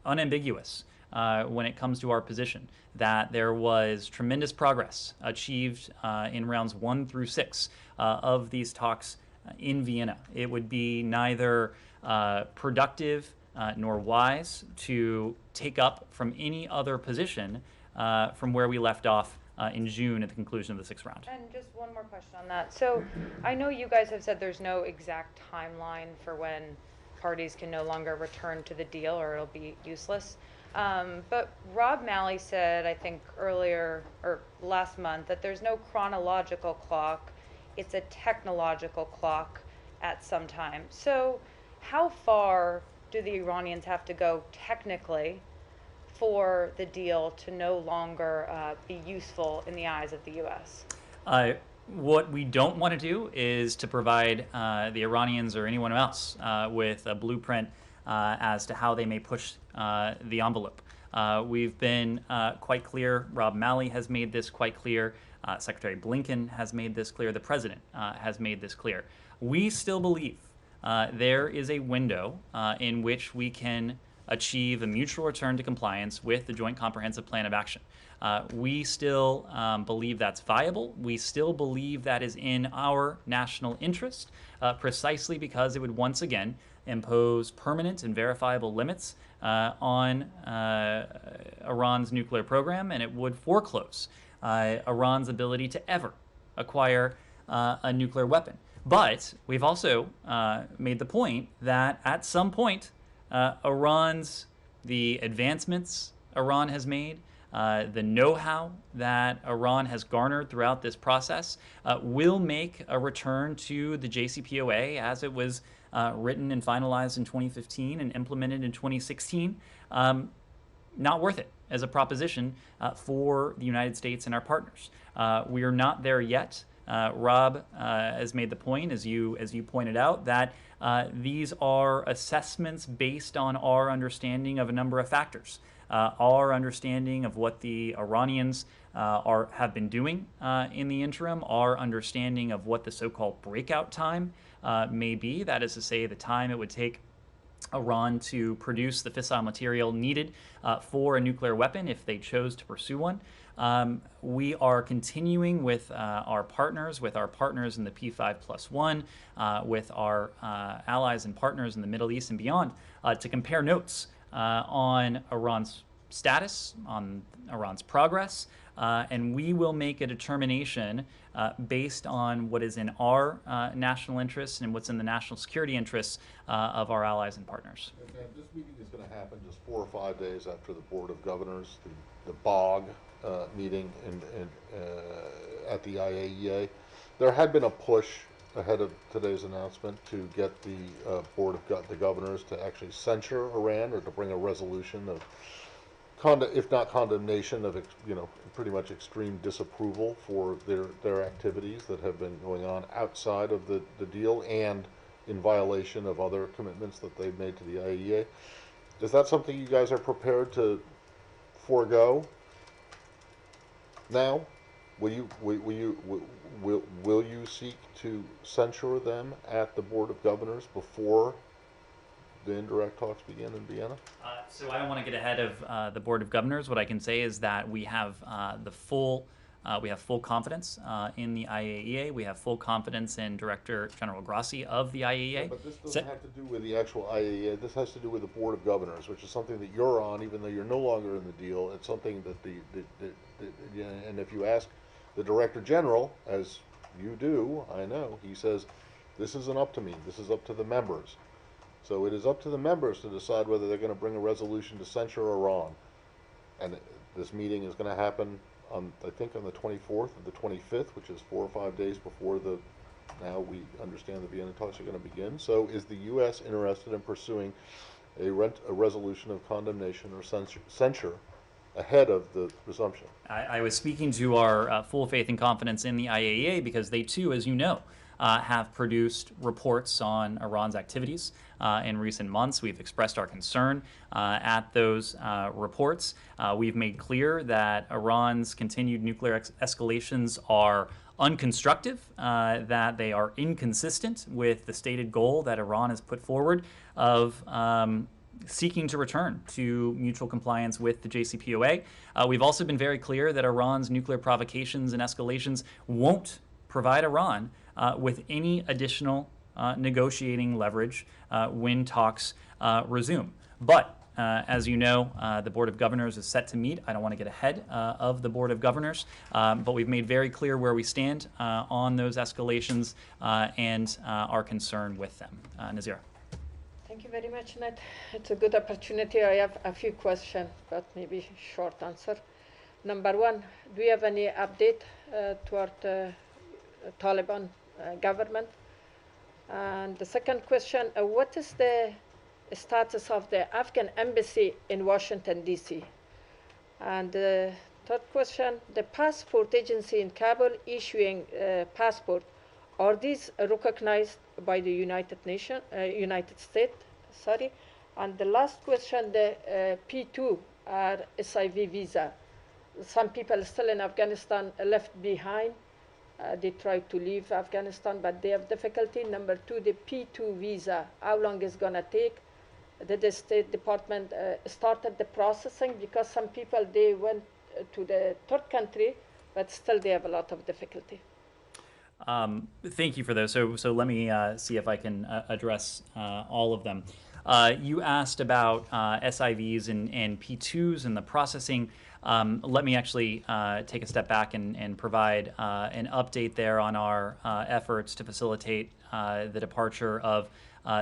unambiguous when it comes to our position that there was tremendous progress achieved in rounds 1 through 6 of these talks in Vienna. It would be neither productive nor wise to take up from any other position from where we left off in June at the conclusion of the 6th round. And just one more question on that. So I know you guys have said there's no exact timeline for when parties can no longer return to the deal or it'll be useless. But Rob Malley said, I think earlier or last month, that there's no chronological clock, it's a technological clock at some time. So how far do the Iranians have to go technically for the deal to no longer be useful in the eyes of the U.S.? What we don't want to do is to provide the Iranians or anyone else with a blueprint as to how they may push the envelope. We've been quite clear. Rob Malley has made this quite clear. Secretary Blinken has made this clear. The president has made this clear. We still believe there is a window in which we can achieve a mutual return to compliance with the Joint Comprehensive Plan of Action. We still believe that's viable. We still believe that is in our national interest, precisely because it would once again impose permanent and verifiable limits on Iran's nuclear program, and it would foreclose Iran's ability to ever acquire a nuclear weapon. But we've also made the point that at some point, the advancements Iran has made, the know-how that Iran has garnered throughout this process will make a return to the JCPOA as it was written and finalized in 2015 and implemented in 2016, not worth it as a proposition for the United States and our partners. We are not there yet. Rob has made the point, as you pointed out, that these are assessments based on our understanding of a number of factors. Our understanding of what the Iranians have been doing in the interim, our understanding of what the so-called breakout time may be, that is to say the time it would take Iran to produce the fissile material needed for a nuclear weapon if they chose to pursue one. We are continuing with our partners in the P5+1, with our allies and partners in the Middle East and beyond, to compare notes on Iran's status, on Iran's progress, and we will make a determination based on what is in our national interests and what's in the national security interests of our allies and partners. And this meeting is going to happen just 4 or 5 days after the Board of Governors, the BOG meeting at the IAEA. There had been a push ahead of today's announcement to get the Board of the Governors to actually censure Iran, or to bring a resolution of, if not condemnation, of pretty much extreme disapproval for their activities that have been going on outside of the deal and in violation of other commitments that they've made to the IAEA. Is that something you guys are prepared to forego now? Will you seek to censure them at the Board of Governors before the indirect talks begin in Vienna? So I don't want to get ahead of the Board of Governors. What I can say is that we have full confidence in the IAEA. We have full confidence in Director General Grossi of the IAEA. Yeah, but this doesn't have to do with the actual IAEA. This has to do with the Board of Governors, which is something that you're on, even though you're no longer in the deal. It's something that and if you ask the Director General, as you do, I know, he says, this isn't up to me. This is up to the members. So it is up to the members to decide whether they're going to bring a resolution to censure Iran. And this meeting is going to happen on, I think, on the 24th or the 25th, which is 4 or 5 days before now we understand the Vienna talks are going to begin. So is the U.S. interested in pursuing a resolution of condemnation or censure ahead of the resumption? I was speaking to our full faith and confidence in the IAEA because they too, as you know, have produced reports on Iran's activities in recent months. We've expressed our concern at those reports. We've made clear that Iran's continued nuclear escalations are unconstructive, that they are inconsistent with the stated goal that Iran has put forward of seeking to return to mutual compliance with the JCPOA. We've also been very clear that Iran's nuclear provocations and escalations won't provide Iran with any additional negotiating leverage when talks resume. But as you know, the Board of Governors is set to meet. I don't want to get ahead of the Board of Governors, but we've made very clear where we stand on those escalations and our concern with them. Nazira. Thank you very much, Ned. It's a good opportunity. I have a few questions, but maybe short answer. Number one, do you have any update toward Taliban government? And the second question, what is the status of the Afghan embassy in Washington, D.C.? And the third question, the passport agency in Kabul issuing passport, are these recognized by the United States? Sorry. And the last question, the P2 are SIV visa. Some people still in Afghanistan left behind. They try to leave Afghanistan, but they have difficulty. Number two, the P2 visa, how long is going to take? Did the State Department started the processing? Because some people, they went to the third country, but still they have a lot of difficulty. Thank you for those. So let me see if I can address all of them. You asked about SIVs and P2s and the processing. Let me actually take a step back and provide an update there on our efforts to facilitate the departure of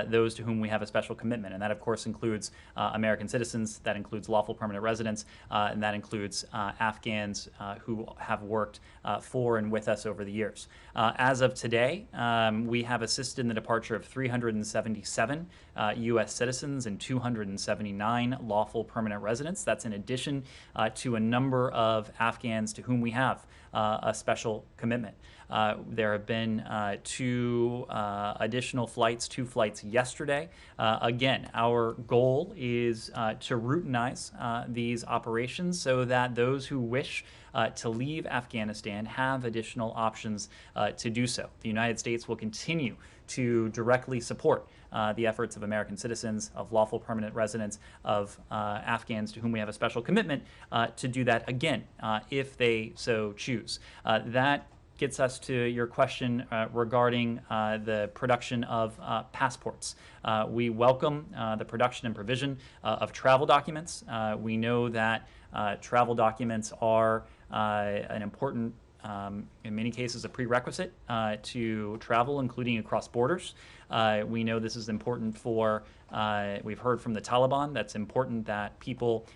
those to whom we have a special commitment. And that, of course, includes American citizens, that includes lawful permanent residents, and that includes Afghans who have worked for and with us over the years. As of today, we have assisted in the departure of 377 U.S. citizens and 279 lawful permanent residents. That's in addition to a number of Afghans to whom we have a special commitment. There have been two additional flights, 2 flights yesterday. Again, our goal is to routinize these operations so that those who wish to leave Afghanistan have additional options to do so. The United States will continue to directly support the efforts of American citizens, of lawful permanent residents, of Afghans to whom we have a special commitment to do that again if they so choose. That gets us to your question regarding the production of passports. We welcome the production and provision of travel documents. We know that travel documents are an important, in many cases, a prerequisite to travel, including across borders. We know this is important for, we've heard from the Taliban, that's important that people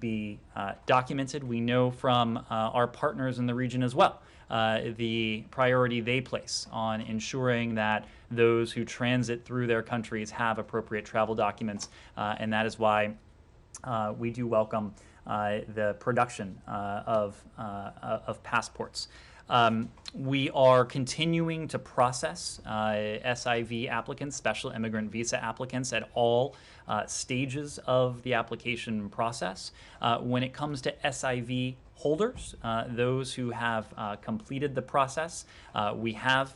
be documented. We know from our partners in the region as well the priority they place on ensuring that those who transit through their countries have appropriate travel documents, and that is why we do welcome the production of passports. We are continuing to process SIV applicants, special immigrant visa applicants, at all stages of the application process. When it comes to SIV holders, those who have completed the process, we have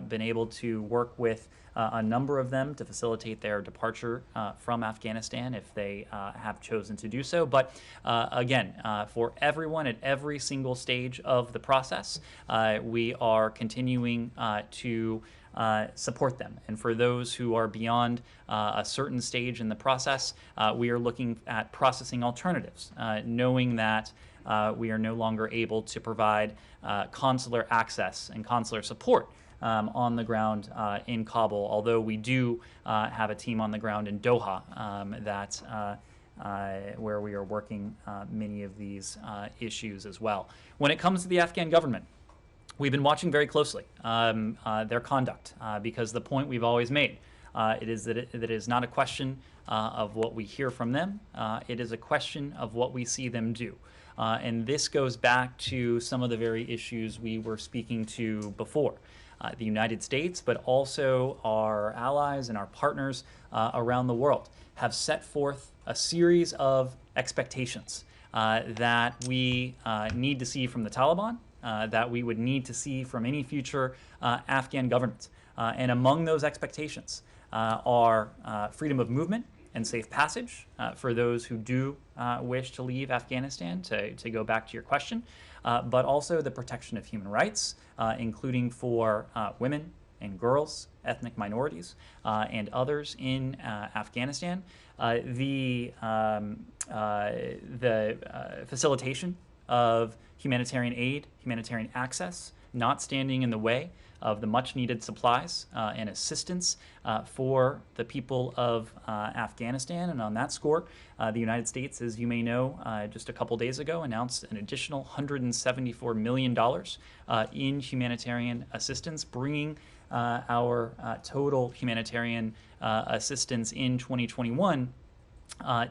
been able to work with a number of them to facilitate their departure from Afghanistan if they have chosen to do so. But again, for everyone at every single stage of the process, we are continuing to support them. And for those who are beyond a certain stage in the process, we are looking at processing alternatives, knowing that we are no longer able to provide consular access and consular support on the ground in Kabul, although we do have a team on the ground in Doha where we are working many of these issues as well. When it comes to the Afghan government, we've been watching very closely their conduct because the point we've always made it is that it is not a question of what we hear from them, it is a question of what we see them do. And this goes back to some of the very issues we were speaking to before. The United States, but also our allies and our partners around the world have set forth a series of expectations that we need to see from the Taliban, that we would need to see from any future Afghan government. And among those expectations are freedom of movement and safe passage for those who do wish to leave Afghanistan, to go back to your question, but also the protection of human rights, including for women and girls, ethnic minorities, and others in Afghanistan. The facilitation of humanitarian aid, humanitarian access, not standing in the way of the much needed supplies and assistance for the people of Afghanistan. And on that score, the United States, as you may know, just a couple days ago announced an additional $174 million in humanitarian assistance, bringing our total humanitarian assistance in 2021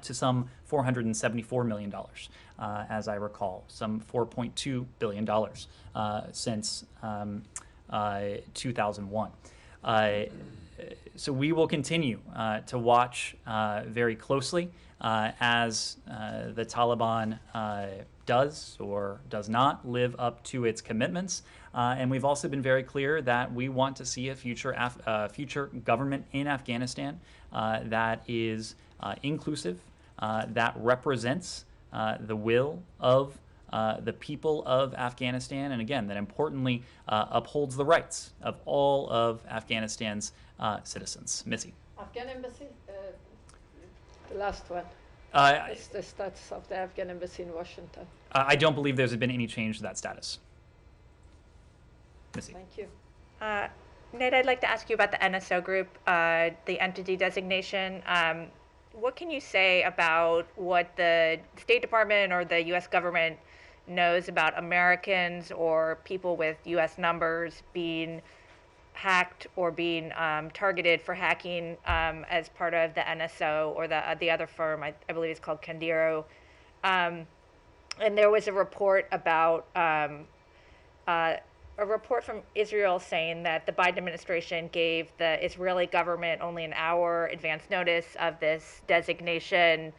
to some $474 million, as I recall, some $4.2 billion since 2001. So we will continue to watch very closely as the Taliban does or does not live up to its commitments. And we've also been very clear that we want to see a future government in Afghanistan that is inclusive, that represents the will of the people of Afghanistan, and again, that importantly upholds the rights of all of Afghanistan's citizens. Missy. Afghan embassy, the last one. It's the status of the Afghan embassy in Washington. I don't believe there's been any change to that status. Missy. Thank you. Ned, I'd like to ask you about the NSO group, the entity designation. What can you say about what the State Department or the U.S. government knows about Americans or people with U.S. numbers being hacked or being targeted for hacking as part of the NSO or the other firm, I believe it's called Candiro. And there was a report about a report from Israel saying that the Biden administration gave the Israeli government only an hour advance notice of this designation.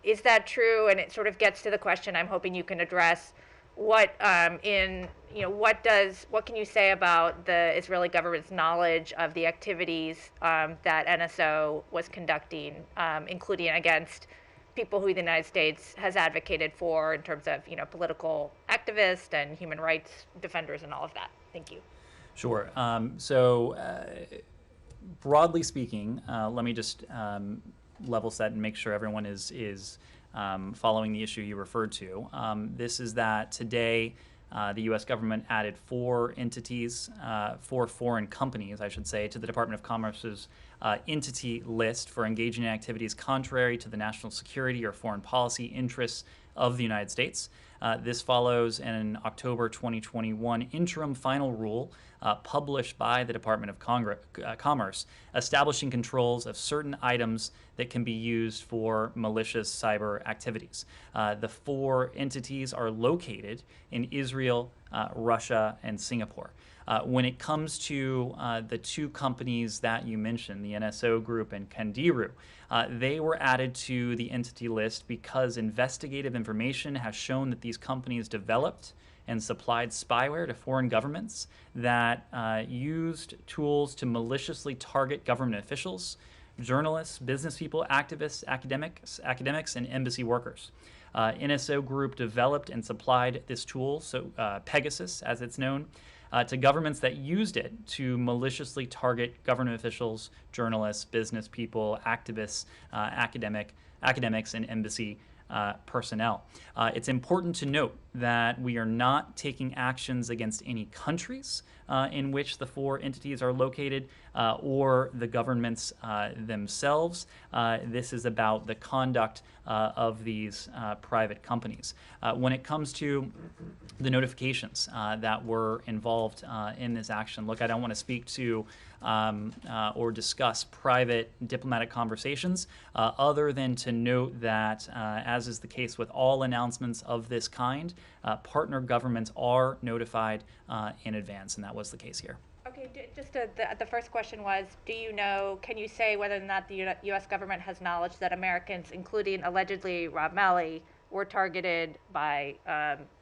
Is that true? And it sort of gets to the question I'm hoping you can address what what can you say about the Israeli government's knowledge of the activities that NSO was conducting, including against people who the United States has advocated for in terms of political activists and human rights defenders and all of that? Thank you. Sure. So broadly speaking, let me just level set and make sure everyone is following the issue you referred to. This is that today the U.S. government added four foreign companies, I should say, to the Department of Commerce's entity list for engaging in activities contrary to the national security or foreign policy interests of the United States. This follows an October 2021 interim final rule published by the Department of Commerce establishing controls of certain items that can be used for malicious cyber activities. The four entities are located in Israel, Russia, and Singapore. When it comes to the two companies that you mentioned, the NSO Group and Kandiru, they were added to the entity list because investigative information has shown that these companies developed and supplied spyware to foreign governments that used tools to maliciously target government officials, journalists, business people, activists, academics, and embassy workers. NSO Group developed and supplied this tool, so Pegasus, as it's known, to governments that used it to maliciously target government officials, journalists, business people, activists, academics, and embassy personnel. It's important to note that we are not taking actions against any countries in which the four entities are located or the governments themselves. This is about the conduct of these private companies. When it comes to the notifications that were involved in this action, look, I don't want to speak to or discuss private diplomatic conversations other than to note that, as is the case with all announcements of this kind, partner governments are notified in advance, and that was the case here. Okay, the first question was, can you say whether or not the U.S. government has knowledge that Americans, including allegedly Rob Malley, were targeted by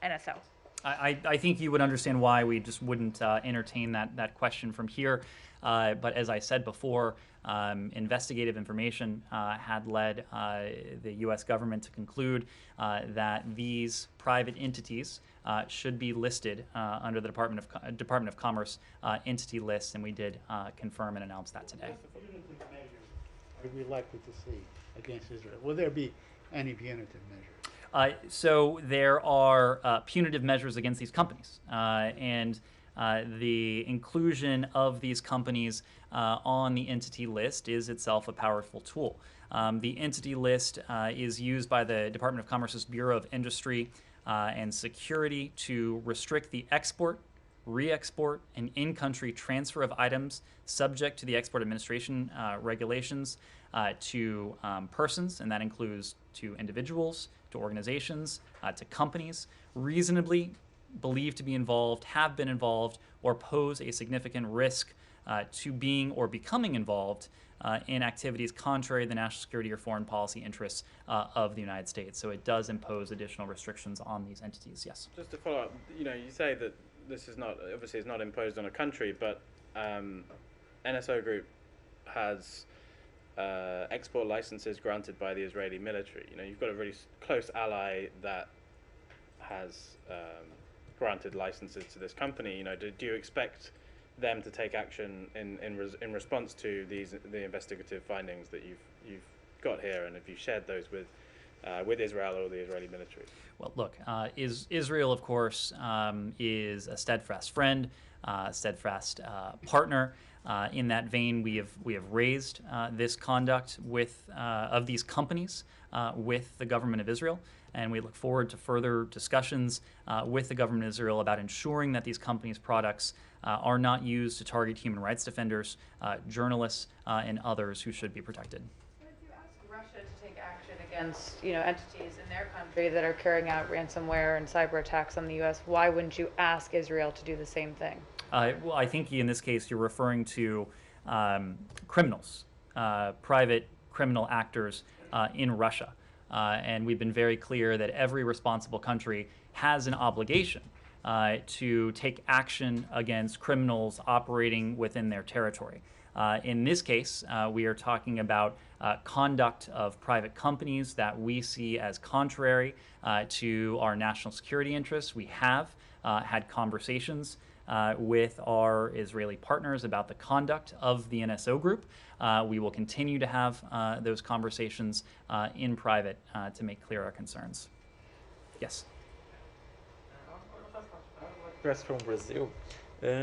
NSO? I think you would understand why we just wouldn't entertain that question from here. But as I said before, investigative information had led the U.S. government to conclude that these private entities should be listed under the Department of Commerce entity list, and we did confirm and announce that today. What punitive measures are we likely to see against Israel? Will there be any punitive measures? So there are punitive measures against these companies, and the inclusion of these companies on the entity list is itself a powerful tool. The entity list is used by the Department of Commerce's Bureau of Industry and Security to restrict the export, re-export, and in-country transfer of items subject to the Export Administration regulations to persons, and that includes to individuals, to organizations, to companies reasonably believed to be involved, have been involved, or pose a significant risk to being or becoming involved in activities contrary to the national security or foreign policy interests of the United States. So it does impose additional restrictions on these entities, yes. Just to follow up, you say that this is not, obviously it's not imposed on a country, but NSO Group has export licenses granted by the Israeli military. You've got a really close ally that has granted licenses to this company. Do you expect them to take action in response to the investigative findings that you've got here, and have you shared those with Israel or the Israeli military? Well, look, Israel, of course, is a steadfast friend, steadfast partner. In that vein, we have raised this conduct of these companies with the government of Israel, and we look forward to further discussions with the government of Israel about ensuring that these companies' products are not used to target human rights defenders, journalists, and others who should be protected. But if you ask Russia to take action against entities in their country that are carrying out ransomware and cyber attacks on the U.S., why wouldn't you ask Israel to do the same thing? Well, I think in this case you're referring to criminals, private criminal actors in Russia. And we've been very clear that every responsible country has an obligation to take action against criminals operating within their territory. In this case, we are talking about conduct of private companies that we see as contrary to our national security interests. We have had conversations with our Israeli partners about the conduct of the NSO group. We will continue to have those conversations in private to make clear our concerns. Yes? Press from Brazil.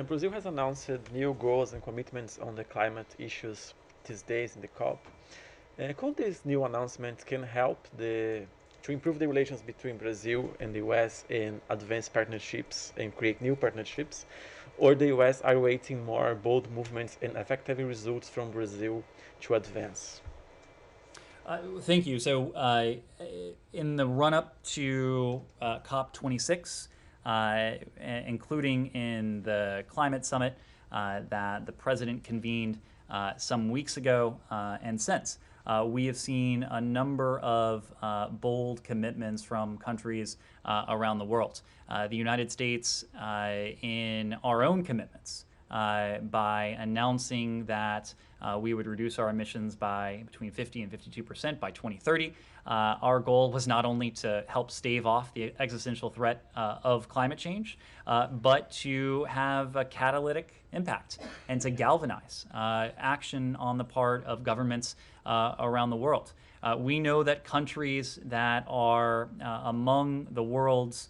Brazil has announced new goals and commitments on the climate issues these days in the COP. Could these new announcements can help to improve the relations between Brazil and the US and advance partnerships and create new partnerships? Or the US are waiting more bold movements and effective results from Brazil to advance? Thank you. So in the run-up to COP26, including in the climate summit that the president convened some weeks ago and since, we have seen a number of bold commitments from countries around the world. The United States, in our own commitments, by announcing that we would reduce our emissions by between 50 and 52% by 2030. Our goal was not only to help stave off the existential threat of climate change, but to have a catalytic impact and to galvanize action on the part of governments around the world. We know that countries that are among the world's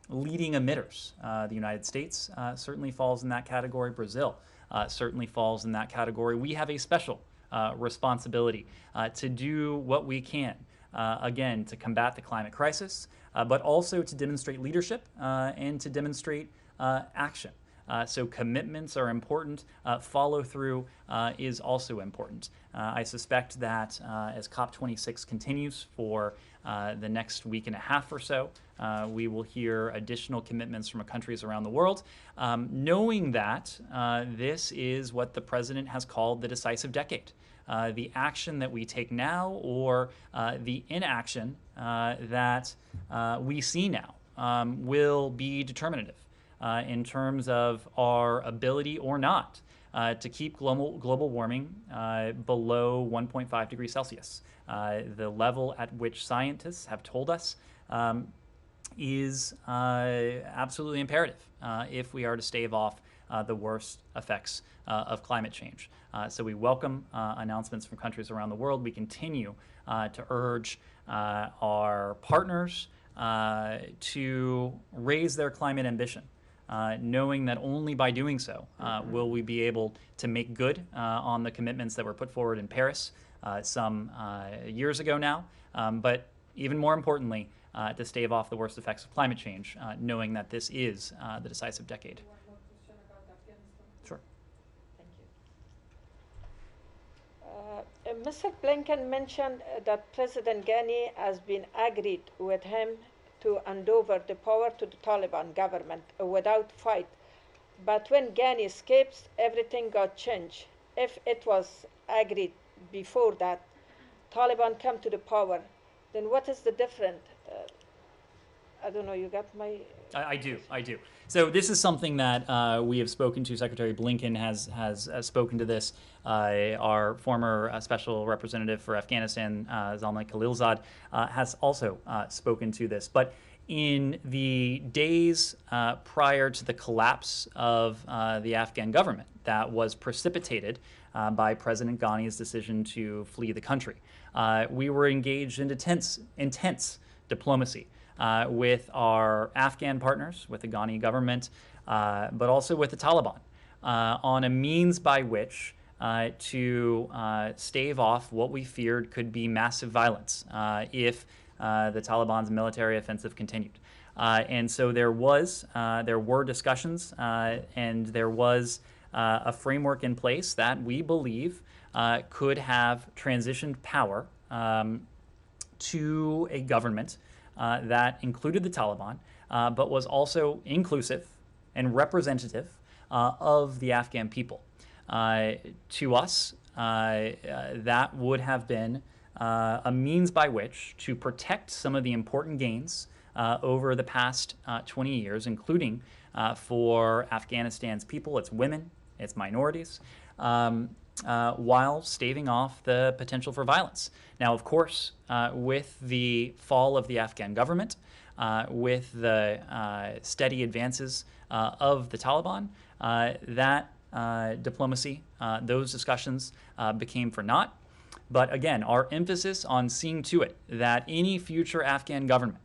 leading emitters, the United States certainly falls in that category. Brazil certainly falls in that category. We have a special responsibility to do what we can, again, to combat the climate crisis, but also to demonstrate leadership and to demonstrate action. So commitments are important. Follow-through is also important. I suspect that as COP26 continues for the next week and a half or so, we will hear additional commitments from countries around the world, knowing that this is what the president has called the decisive decade. The action that we take now or the inaction that we see now will be determinative in terms of our ability or not to keep global warming below 1.5 degrees Celsius. The level at which scientists have told us is absolutely imperative if we are to stave off the worst effects of climate change. So we welcome announcements from countries around the world. We continue to urge our partners to raise their climate ambition, knowing that only by doing so will we be able to make good on the commitments that were put forward in Paris some years ago now, but even more importantly, to stave off the worst effects of climate change, knowing that this is the decisive decade. Sure. Thank you. Mr. Blinken mentioned that President Ghani has been agreed with him to hand over the power to the Taliban government without fight. But when Ghani escapes, everything got changed. If it was agreed before that Taliban come to the power, then what is the difference? I don't know, you got my... I do. So this is something that we have spoken to. Secretary Blinken has spoken to this. Our former special representative for Afghanistan, Zalmay Khalilzad, has also spoken to this. But in the days prior to the collapse of the Afghan government that was precipitated by President Ghani's decision to flee the country, we were engaged in intense diplomacy with our Afghan partners, with the Ghani government, but also with the Taliban, on a means by which to stave off what we feared could be massive violence if the Taliban's military offensive continued. And so there were discussions, and there was a framework in place that we believe could have transitioned power to a government that included the Taliban, but was also inclusive and representative of the Afghan people. To us, that would have been a means by which to protect some of the important gains over the past 20 years, including for Afghanistan's people, its women, its minorities, while staving off the potential for violence. Now, of course, with the fall of the Afghan government, with the steady advances of the Taliban, that diplomacy, those discussions became for naught. But again, our emphasis on seeing to it that any future Afghan government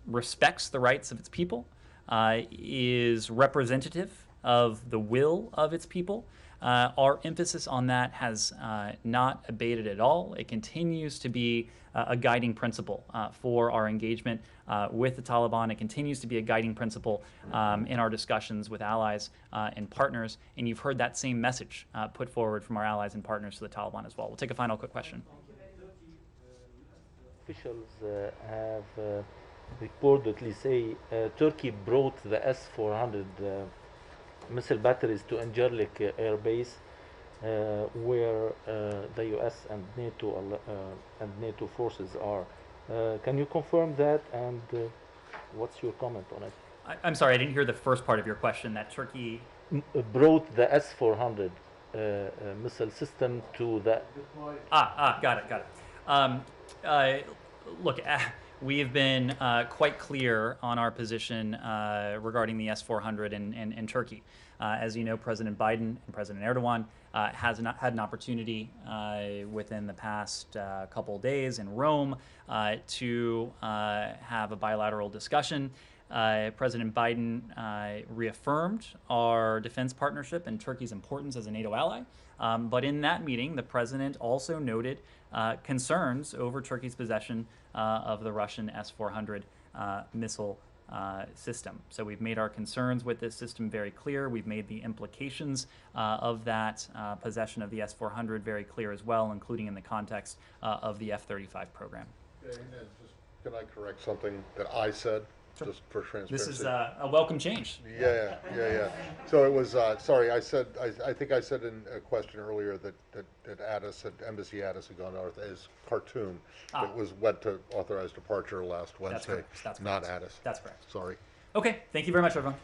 respects the rights of its people, is representative of the will of its people. Our emphasis on that has not abated at all. It continues to be a guiding principle for our engagement with the Taliban. It continues to be a guiding principle in our discussions with allies and partners. And you've heard that same message put forward from our allies and partners to the Taliban as well. We'll take a final quick question. Officials have reportedly say Turkey brought the S-400 missile batteries to Incirlik Air Base, where the U.S. and NATO forces are. Can you confirm that, and what's your comment on it? I'm sorry, I didn't hear the first part of your question, that Turkey brought the S-400 missile system to the... Got it. Look, we have been quite clear on our position regarding the S-400 in Turkey. As you know, President Biden and President Erdogan has not had an opportunity within the past couple days in Rome to have a bilateral discussion. President Biden reaffirmed our defense partnership and Turkey's importance as a NATO ally. But in that meeting, the president also noted concerns over Turkey's possession of the Russian S-400 missile system. So we've made our concerns with this system very clear. We've made the implications of that possession of the S-400 very clear as well, including in the context of the F-35 program. And can I correct something that I said? Sure. Just for transparency. This is a welcome change. Yeah. So it was, sorry, I think I said in a question earlier that Addis, Embassy Addis had gone north as Khartoum. It was went to authorized departure last Wednesday, That's not correct. Addis. That's correct. Sorry. Okay, thank you very much, everyone.